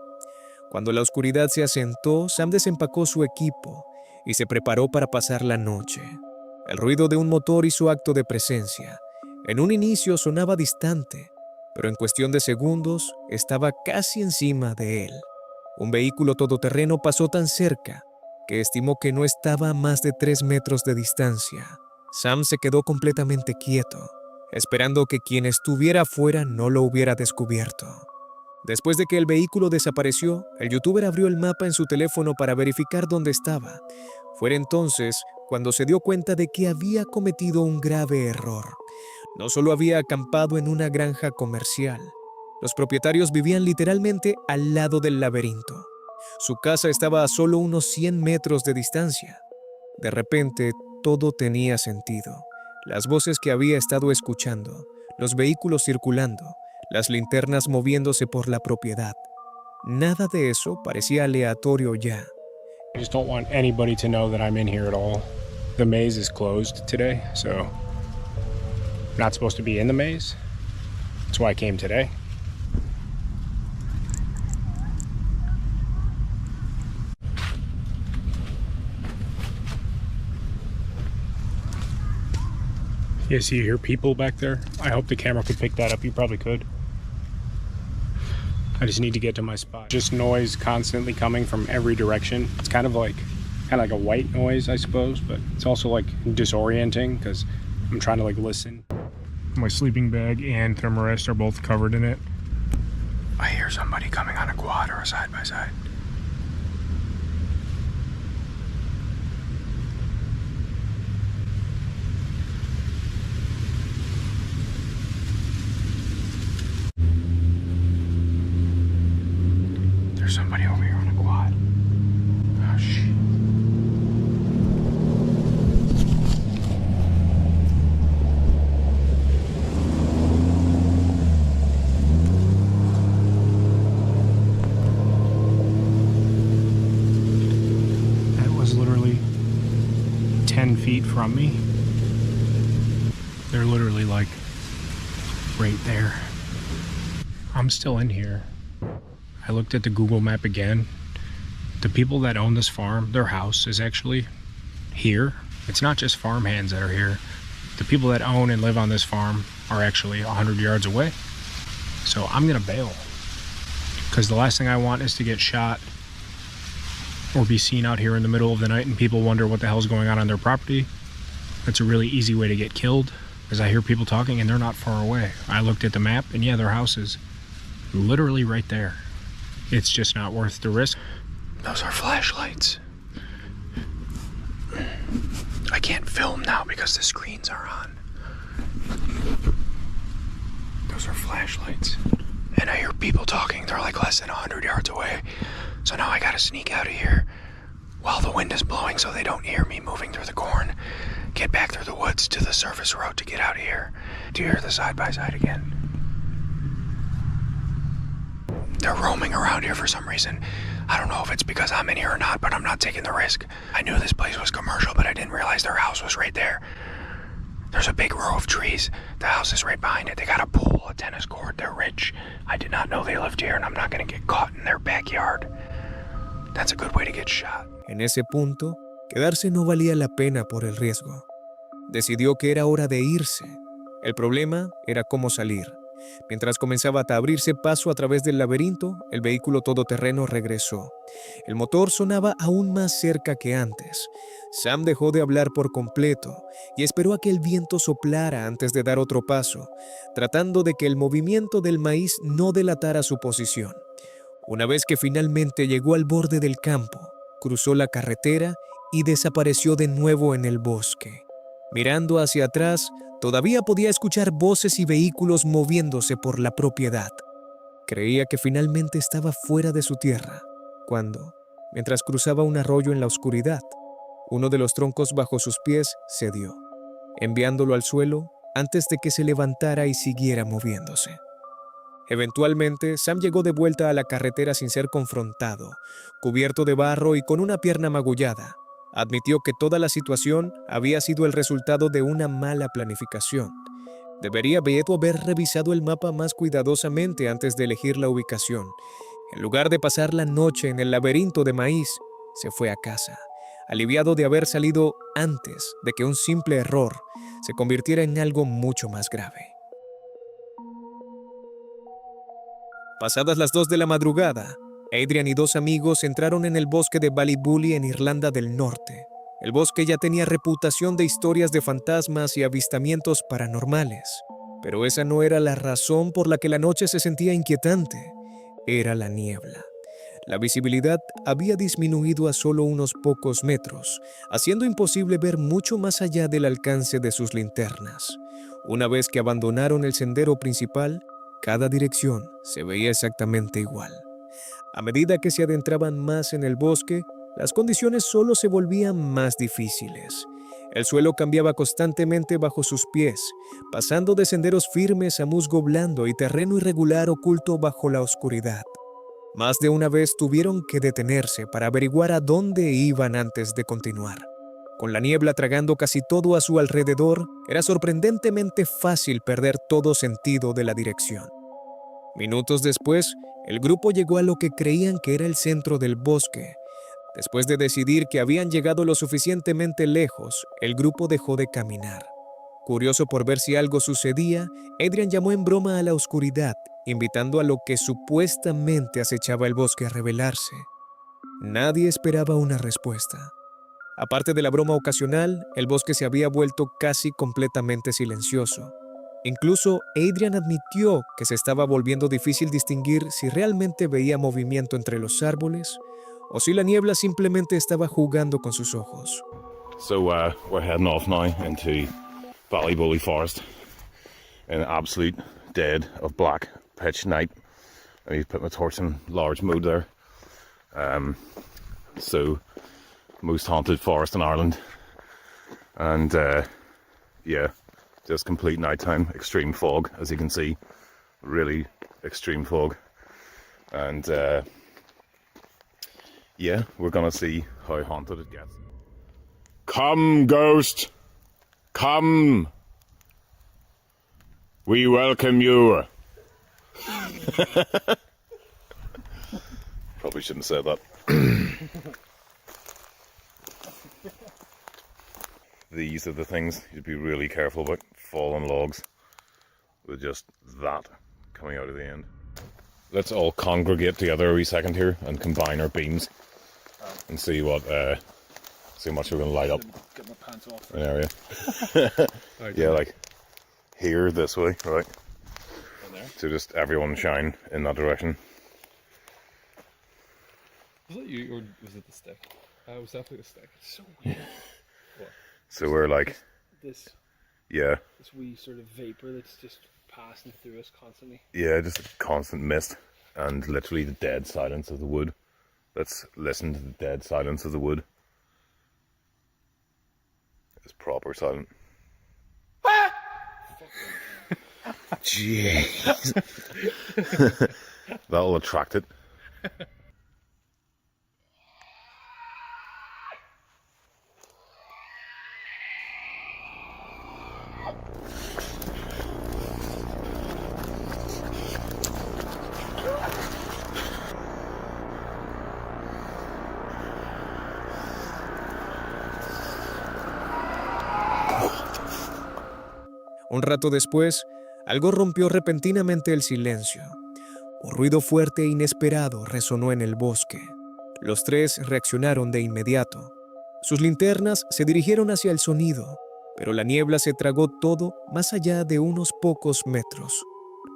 Cuando la oscuridad se asentó, Sam desempacó su equipo y se preparó para pasar la noche. El ruido de un motor hizo acto de presencia. En un inicio sonaba distante, pero en cuestión de segundos estaba casi encima de él. Un vehículo todoterreno pasó tan cerca que estimó que no estaba a más de 3 metros de distancia. Sam se quedó completamente quieto, esperando que quien estuviera afuera no lo hubiera descubierto. Después de que el vehículo desapareció, el youtuber abrió el mapa en su teléfono para verificar dónde estaba. Fue entonces cuando se dio cuenta de que había cometido un grave error. No solo había acampado en una granja comercial, los propietarios vivían literalmente al lado del laberinto. Su casa estaba a solo unos 100 metros de distancia. De repente, todo tenía sentido. Las voces que había estado escuchando, los vehículos circulando, las linternas moviéndose por la propiedad. Nada de eso parecía aleatorio ya. I just don't want anybody to know that I'm in here at all. The maze is closed today, so I'm not supposed to be in the maze. That's why I came today. Yeah, see, you hear people back there? I hope the camera could pick that up. You probably could. I just need to get to my spot. Just noise constantly coming from every direction. It's kind of like a white noise, I suppose, but it's also like disorienting because I'm trying to like listen. My sleeping bag and thermarest are both covered in it. I hear somebody coming on a quad or a side-by-side. There's somebody over here on a quad. Oh, shit. That was literally 10 feet from me. They're literally like right there. I'm still in here. I looked at the Google map again. The people that own this farm, their house is actually here. It's not just farmhands that are here. The people that own and live on this farm are actually 100 yards away. So I'm gonna bail. Because the last thing I want is to get shot or be seen out here in the middle of the night and people wonder what the hell's going on their property. That's a really easy way to get killed, because I hear people talking and they're not far away. I looked at the map and yeah, their house is literally right there. It's just not worth the risk. Those are flashlights. I can't film now because the screens are on. Those are flashlights. And I hear people talking. They're like less than 100 yards away. So now I gotta sneak out of here while the wind is blowing so they don't hear me moving through the corn. Get back through the woods to the surface road to get out of here. Do you hear the side-by-side again? They're roaming around here for some reason. I don't know if it's because I'm in here or not, but I'm not taking the risk. I knew this place was commercial, but I didn't realize their house was right there. There's a big row of trees. The house is right behind it. They got a pool, a tennis court. They're rich. I did not know they lived here, and I'm not gonna get caught in their backyard. That's a good way to get shot. En ese punto, quedarse no valía la pena por el riesgo. Decidió que era hora de irse. El problema era cómo salir. Mientras comenzaba a abrirse paso a través del laberinto, el vehículo todoterreno regresó. El motor sonaba aún más cerca que antes. Sam dejó de hablar por completo y esperó a que el viento soplara antes de dar otro paso, tratando de que el movimiento del maíz no delatara su posición. Una vez que finalmente llegó al borde del campo, cruzó la carretera y desapareció de nuevo en el bosque. Mirando hacia atrás, todavía podía escuchar voces y vehículos moviéndose por la propiedad. Creía que finalmente estaba fuera de su tierra, cuando, mientras cruzaba un arroyo en la oscuridad, uno de los troncos bajo sus pies cedió, enviándolo al suelo antes de que se levantara y siguiera moviéndose. Eventualmente, Sam llegó de vuelta a la carretera sin ser confrontado, cubierto de barro y con una pierna magullada. Admitió que toda la situación había sido el resultado de una mala planificación. Debería haber revisado el mapa más cuidadosamente antes de elegir la ubicación. En lugar de pasar la noche en el laberinto de maíz, se fue a casa, aliviado de haber salido antes de que un simple error se convirtiera en algo mucho más grave. Pasadas las 2 de la madrugada, Adrian y 2 amigos entraron en el bosque de Ballybully en Irlanda del Norte. El bosque ya tenía reputación de historias de fantasmas y avistamientos paranormales, pero esa no era la razón por la que la noche se sentía inquietante. Era la niebla. La visibilidad había disminuido a solo unos pocos metros, haciendo imposible ver mucho más allá del alcance de sus linternas. Una vez que abandonaron el sendero principal, cada dirección se veía exactamente igual. A medida que se adentraban más en el bosque, las condiciones solo se volvían más difíciles. El suelo cambiaba constantemente bajo sus pies, pasando de senderos firmes a musgo blando y terreno irregular oculto bajo la oscuridad. Más de una vez tuvieron que detenerse para averiguar a dónde iban antes de continuar. Con la niebla tragando casi todo a su alrededor, era sorprendentemente fácil perder todo sentido de la dirección. Minutos después, el grupo llegó a lo que creían que era el centro del bosque. Después de decidir que habían llegado lo suficientemente lejos, el grupo dejó de caminar. Curioso por ver si algo sucedía, Adrian llamó en broma a la oscuridad, invitando a lo que supuestamente acechaba el bosque a revelarse. Nadie esperaba una respuesta. Aparte de la broma ocasional, el bosque se había vuelto casi completamente silencioso. Incluso Adrian admitió que se estaba volviendo difícil distinguir si realmente veía movimiento entre los árboles o si la niebla simplemente estaba jugando con sus ojos. So we're heading off now into Ballybully Forest in absolute dead of black pitch night. I need to put my torch in large mode there. So most haunted forest in Ireland, and yeah, just complete nighttime, extreme fog, as you can see, really extreme fog, and yeah, we're gonna see how haunted it gets. Come, ghost, come, we welcome you. Probably shouldn't have said that. These are the things you'd be really careful about. Fallen logs with just that coming out of the end. Let's all congregate together a wee second here and combine our beams and see what see how much we're going to light up. Get my pants off. An area. Yeah, like here, this way, right? There. So just everyone shine in that direction. Was it you or was it the stick? It was definitely the stick. It's so weird. What? So we're like, This yeah, wee sort of vapor that's just passing through us constantly. yeah, just a constant mist and literally the dead silence of the wood. Let's listen to the dead silence of the wood. It's proper silent. Jeez. That'll attract it. Un rato después, algo rompió repentinamente el silencio. Un ruido fuerte e inesperado resonó en el bosque. Los tres reaccionaron de inmediato. Sus linternas se dirigieron hacia el sonido, pero la niebla se tragó todo más allá de unos pocos metros.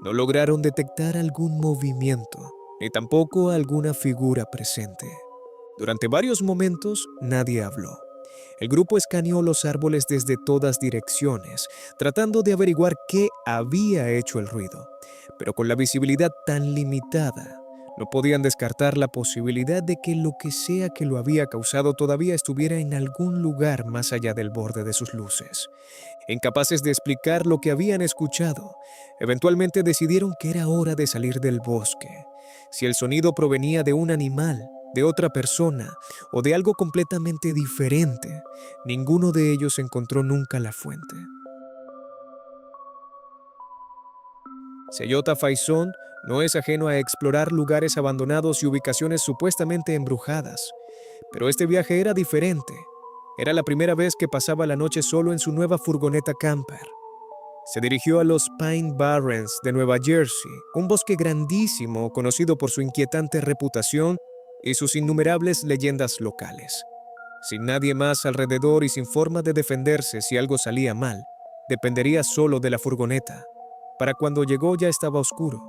No lograron detectar algún movimiento, ni tampoco alguna figura presente. Durante varios momentos nadie habló. El grupo escaneó los árboles desde todas direcciones, tratando de averiguar qué había hecho el ruido. Pero con la visibilidad tan limitada, no podían descartar la posibilidad de que lo que sea que lo había causado todavía estuviera en algún lugar más allá del borde de sus luces. Incapaces de explicar lo que habían escuchado, eventualmente decidieron que era hora de salir del bosque. Si el sonido provenía de un animal, de otra persona o de algo completamente diferente, ninguno de ellos encontró nunca la fuente. Seyota Faison no es ajeno a explorar lugares abandonados y ubicaciones supuestamente embrujadas, pero este viaje era diferente. Era la primera vez que pasaba la noche solo en su nueva furgoneta camper. Se dirigió a los Pine Barrens de Nueva Jersey, un bosque grandísimo conocido por su inquietante reputación y sus innumerables leyendas locales. Sin nadie más alrededor y sin forma de defenderse si algo salía mal, dependería solo de la furgoneta. Para cuando llegó ya estaba oscuro.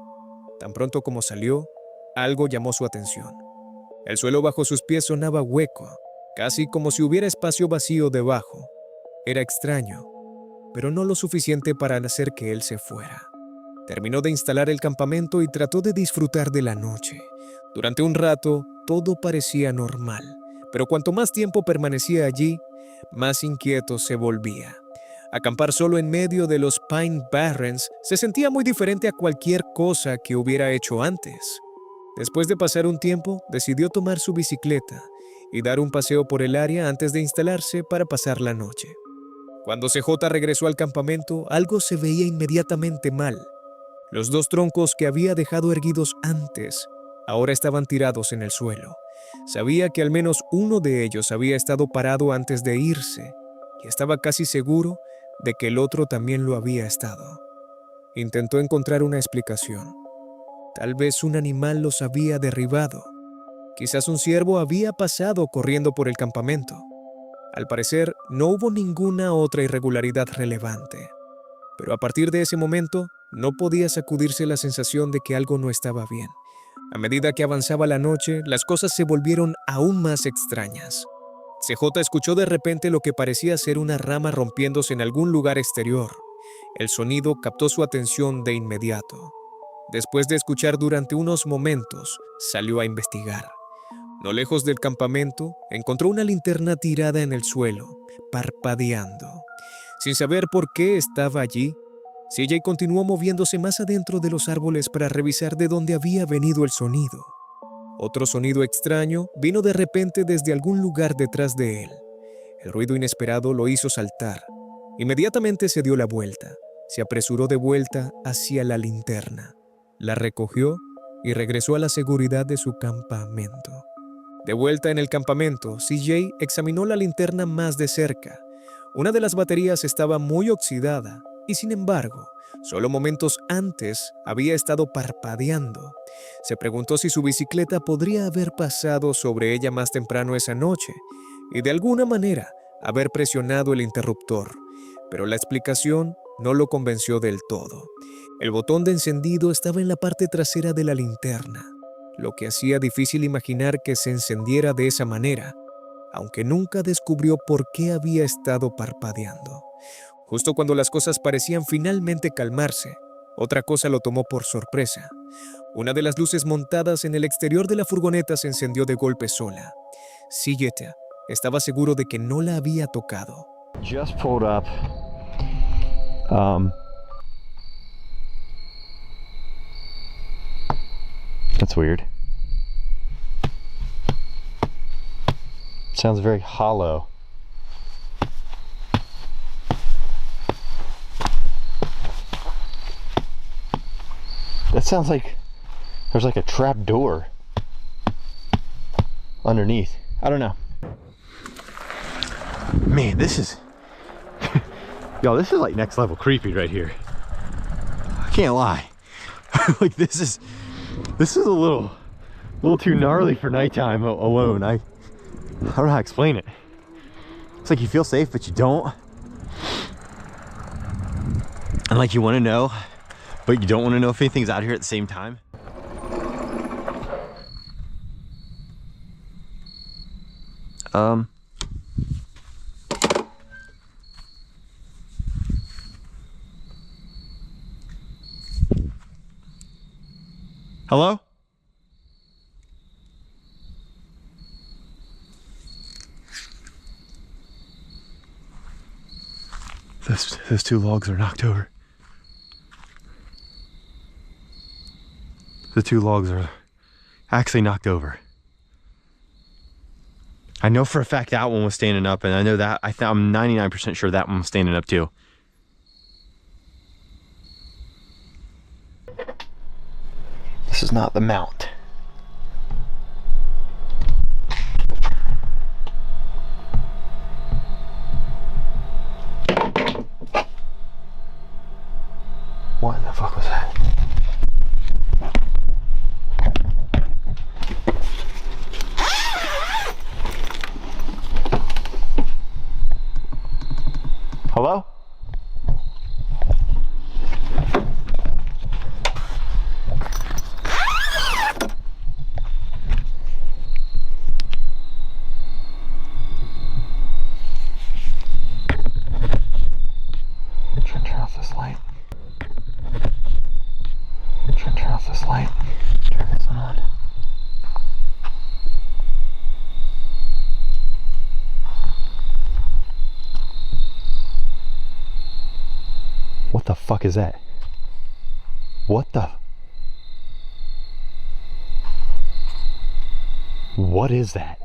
Tan pronto como salió, algo llamó su atención. El suelo bajo sus pies sonaba hueco, casi como si hubiera espacio vacío debajo. Era extraño, pero no lo suficiente para hacer que él se fuera. Terminó de instalar el campamento y trató de disfrutar de la noche. Durante un rato, todo parecía normal, pero cuanto más tiempo permanecía allí, más inquieto se volvía. Acampar solo en medio de los Pine Barrens se sentía muy diferente a cualquier cosa que hubiera hecho antes. Después de pasar un tiempo, decidió tomar su bicicleta y dar un paseo por el área antes de instalarse para pasar la noche. Cuando CJ regresó al campamento, algo se veía inmediatamente mal. Los dos troncos que había dejado erguidos antes ahora estaban tirados en el suelo. Sabía que al menos uno de ellos había estado parado antes de irse y estaba casi seguro de que el otro también lo había estado. Intentó encontrar una explicación. Tal vez un animal los había derribado. Quizás un ciervo había pasado corriendo por el campamento. Al parecer, no hubo ninguna otra irregularidad relevante. Pero a partir de ese momento, no podía sacudirse la sensación de que algo no estaba bien. A medida que avanzaba la noche, las cosas se volvieron aún más extrañas. CJ escuchó de repente lo que parecía ser una rama rompiéndose en algún lugar exterior. El sonido captó su atención de inmediato. Después de escuchar durante unos momentos, salió a investigar. No lejos del campamento, encontró una linterna tirada en el suelo, parpadeando. Sin saber por qué estaba allí, CJ continuó moviéndose más adentro de los árboles para revisar de dónde había venido el sonido. Otro sonido extraño vino de repente desde algún lugar detrás de él. El ruido inesperado lo hizo saltar. Inmediatamente se dio la vuelta. Se apresuró de vuelta hacia la linterna. La recogió y regresó a la seguridad de su campamento. De vuelta en el campamento, CJ examinó la linterna más de cerca. Una de las baterías estaba muy oxidada y, sin embargo, solo momentos antes había estado parpadeando. Se preguntó si su bicicleta podría haber pasado sobre ella más temprano esa noche y de alguna manera haber presionado el interruptor, pero la explicación no lo convenció del todo. El botón de encendido estaba en la parte trasera de la linterna, lo que hacía difícil imaginar que se encendiera de esa manera, aunque nunca descubrió por qué había estado parpadeando. Justo cuando las cosas parecían finalmente calmarse, otra cosa lo tomó por sorpresa. Una de las luces montadas en el exterior de la furgoneta se encendió de golpe sola. CJ estaba seguro de que no la había tocado. Just pulled up. That's weird. Sounds very hollow. That sounds like there's like a trap door underneath. I don't know. Man, this is Yo, this is like next level creepy right here. I can't lie. Like this is a little too gnarly for nighttime alone. I don't know how to explain it. It's like you feel safe, but you don't. And like you want to know, but you don't want to know if anything's out here at the same time. Hello? Those two logs are knocked over. The two logs are actually knocked over. I know for a fact that one was standing up, and I know that I'm 99% sure that one was standing up too. This is not the mount. What the fuck was that? Hello? Turn off this light. Turn off this light. Turn this one on. What the fuck is that? What the? What is that?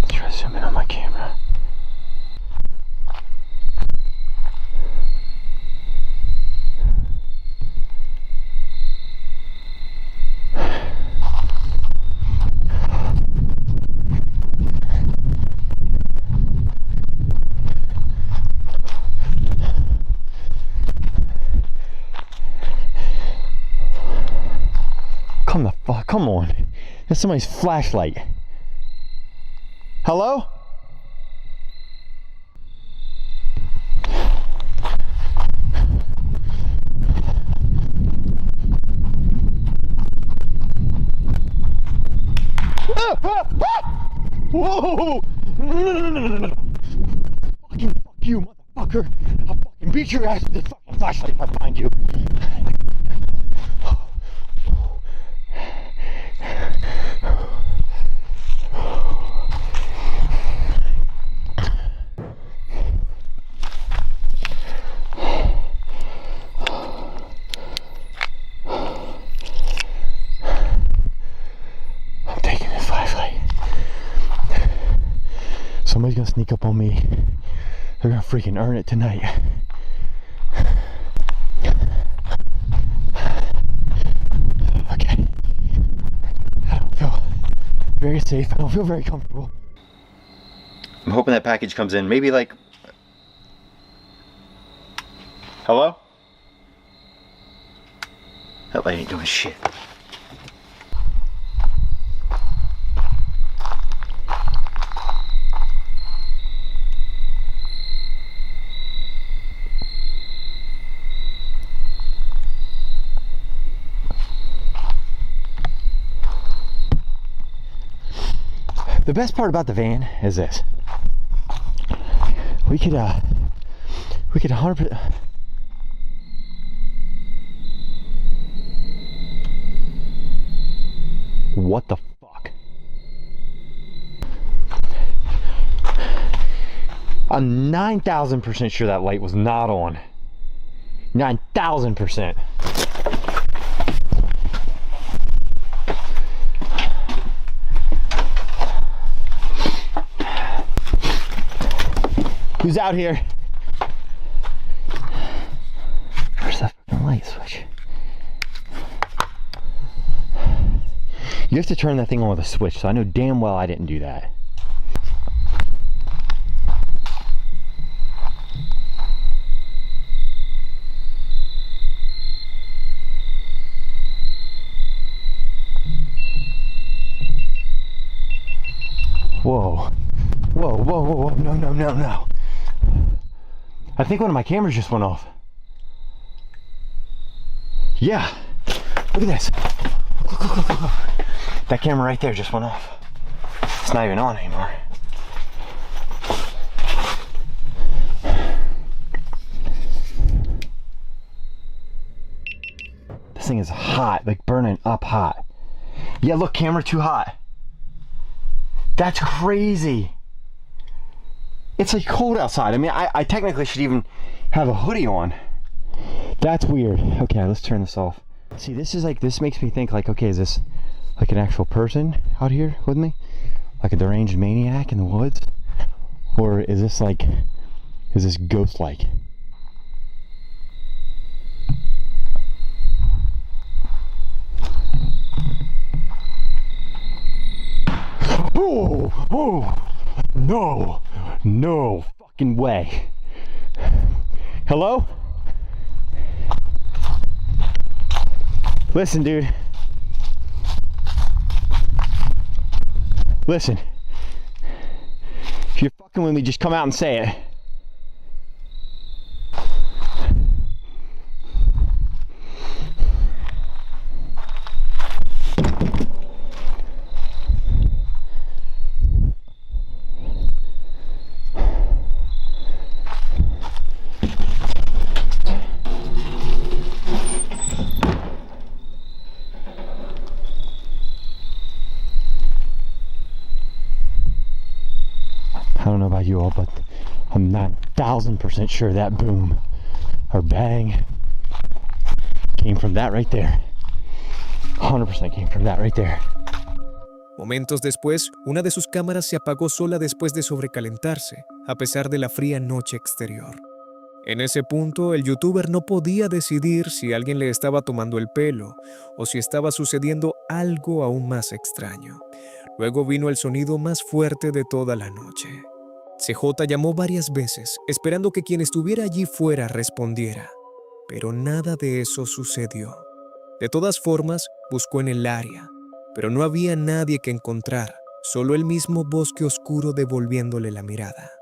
Let's try to zoom in on my camera. Come on. That's somebody's flashlight. Hello? Whoa! No. Fucking fuck you, motherfucker. I'll fucking beat your ass with this fucking flashlight if I find you. Somebody's gonna sneak up on me. They're gonna freaking earn it tonight. Okay. I don't feel very safe. I don't feel very comfortable. I'm hoping that package comes in. Maybe like... Hello? That light ain't doing shit. The best part about the van is this. We could 100%. What the fuck? I'm 9,000% sure that light was not on. 9,000%. Who's out here? Where's that fucking light switch? You have to turn that thing on with a switch, so I know damn well I didn't do that. whoa, whoa, whoa, no, no, no, no. I think one of my cameras just went off. Yeah, look at this. Look, look, look, look, look. That camera right there just went off. It's not even on anymore. This thing is hot, like burning up hot. Yeah, look, camera too hot. That's crazy. It's like cold outside. I mean, I technically should even have a hoodie on. That's weird. Okay, let's turn this off. See, this is like, this makes me think like, okay, is this like an actual person out here with me? Like a deranged maniac in the woods? Or is this like, is this ghost-like? Oh, oh, no, no fucking way. Hello? Listen, dude. Listen. If you're fucking with me, just come out and say it. I don't know about you all, but I'm 9,000% sure that boom or bang came from that right there. 100% came from that right there. Momentos después, una de sus cámaras se apagó sola después de sobrecalentarse, a pesar de la fría noche exterior. En ese punto, el youtuber no podía decidir si alguien le estaba tomando el pelo o si estaba sucediendo algo aún más extraño. Luego vino el sonido más fuerte de toda la noche. CJ llamó varias veces, esperando que quien estuviera allí fuera respondiera, pero nada de eso sucedió. De todas formas, buscó en el área, pero no había nadie que encontrar, solo el mismo bosque oscuro devolviéndole la mirada.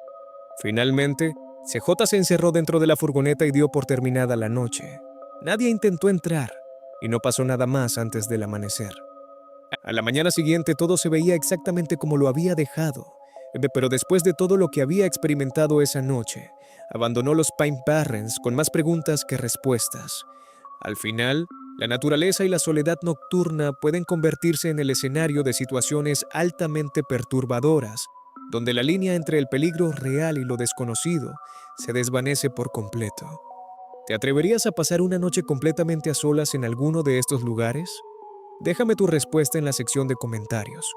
Finalmente, CJ se encerró dentro de la furgoneta y dio por terminada la noche. Nadie intentó entrar, y no pasó nada más antes del amanecer. A la mañana siguiente todo se veía exactamente como lo había dejado, pero después de todo lo que había experimentado esa noche, abandonó los Pine Barrens con más preguntas que respuestas. Al final, la naturaleza y la soledad nocturna pueden convertirse en el escenario de situaciones altamente perturbadoras, donde la línea entre el peligro real y lo desconocido se desvanece por completo. ¿Te atreverías a pasar una noche completamente a solas en alguno de estos lugares? Déjame tu respuesta en la sección de comentarios.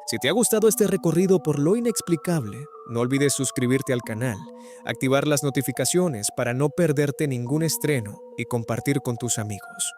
Si te ha gustado este recorrido por lo inexplicable, no olvides suscribirte al canal, activar las notificaciones para no perderte ningún estreno y compartir con tus amigos.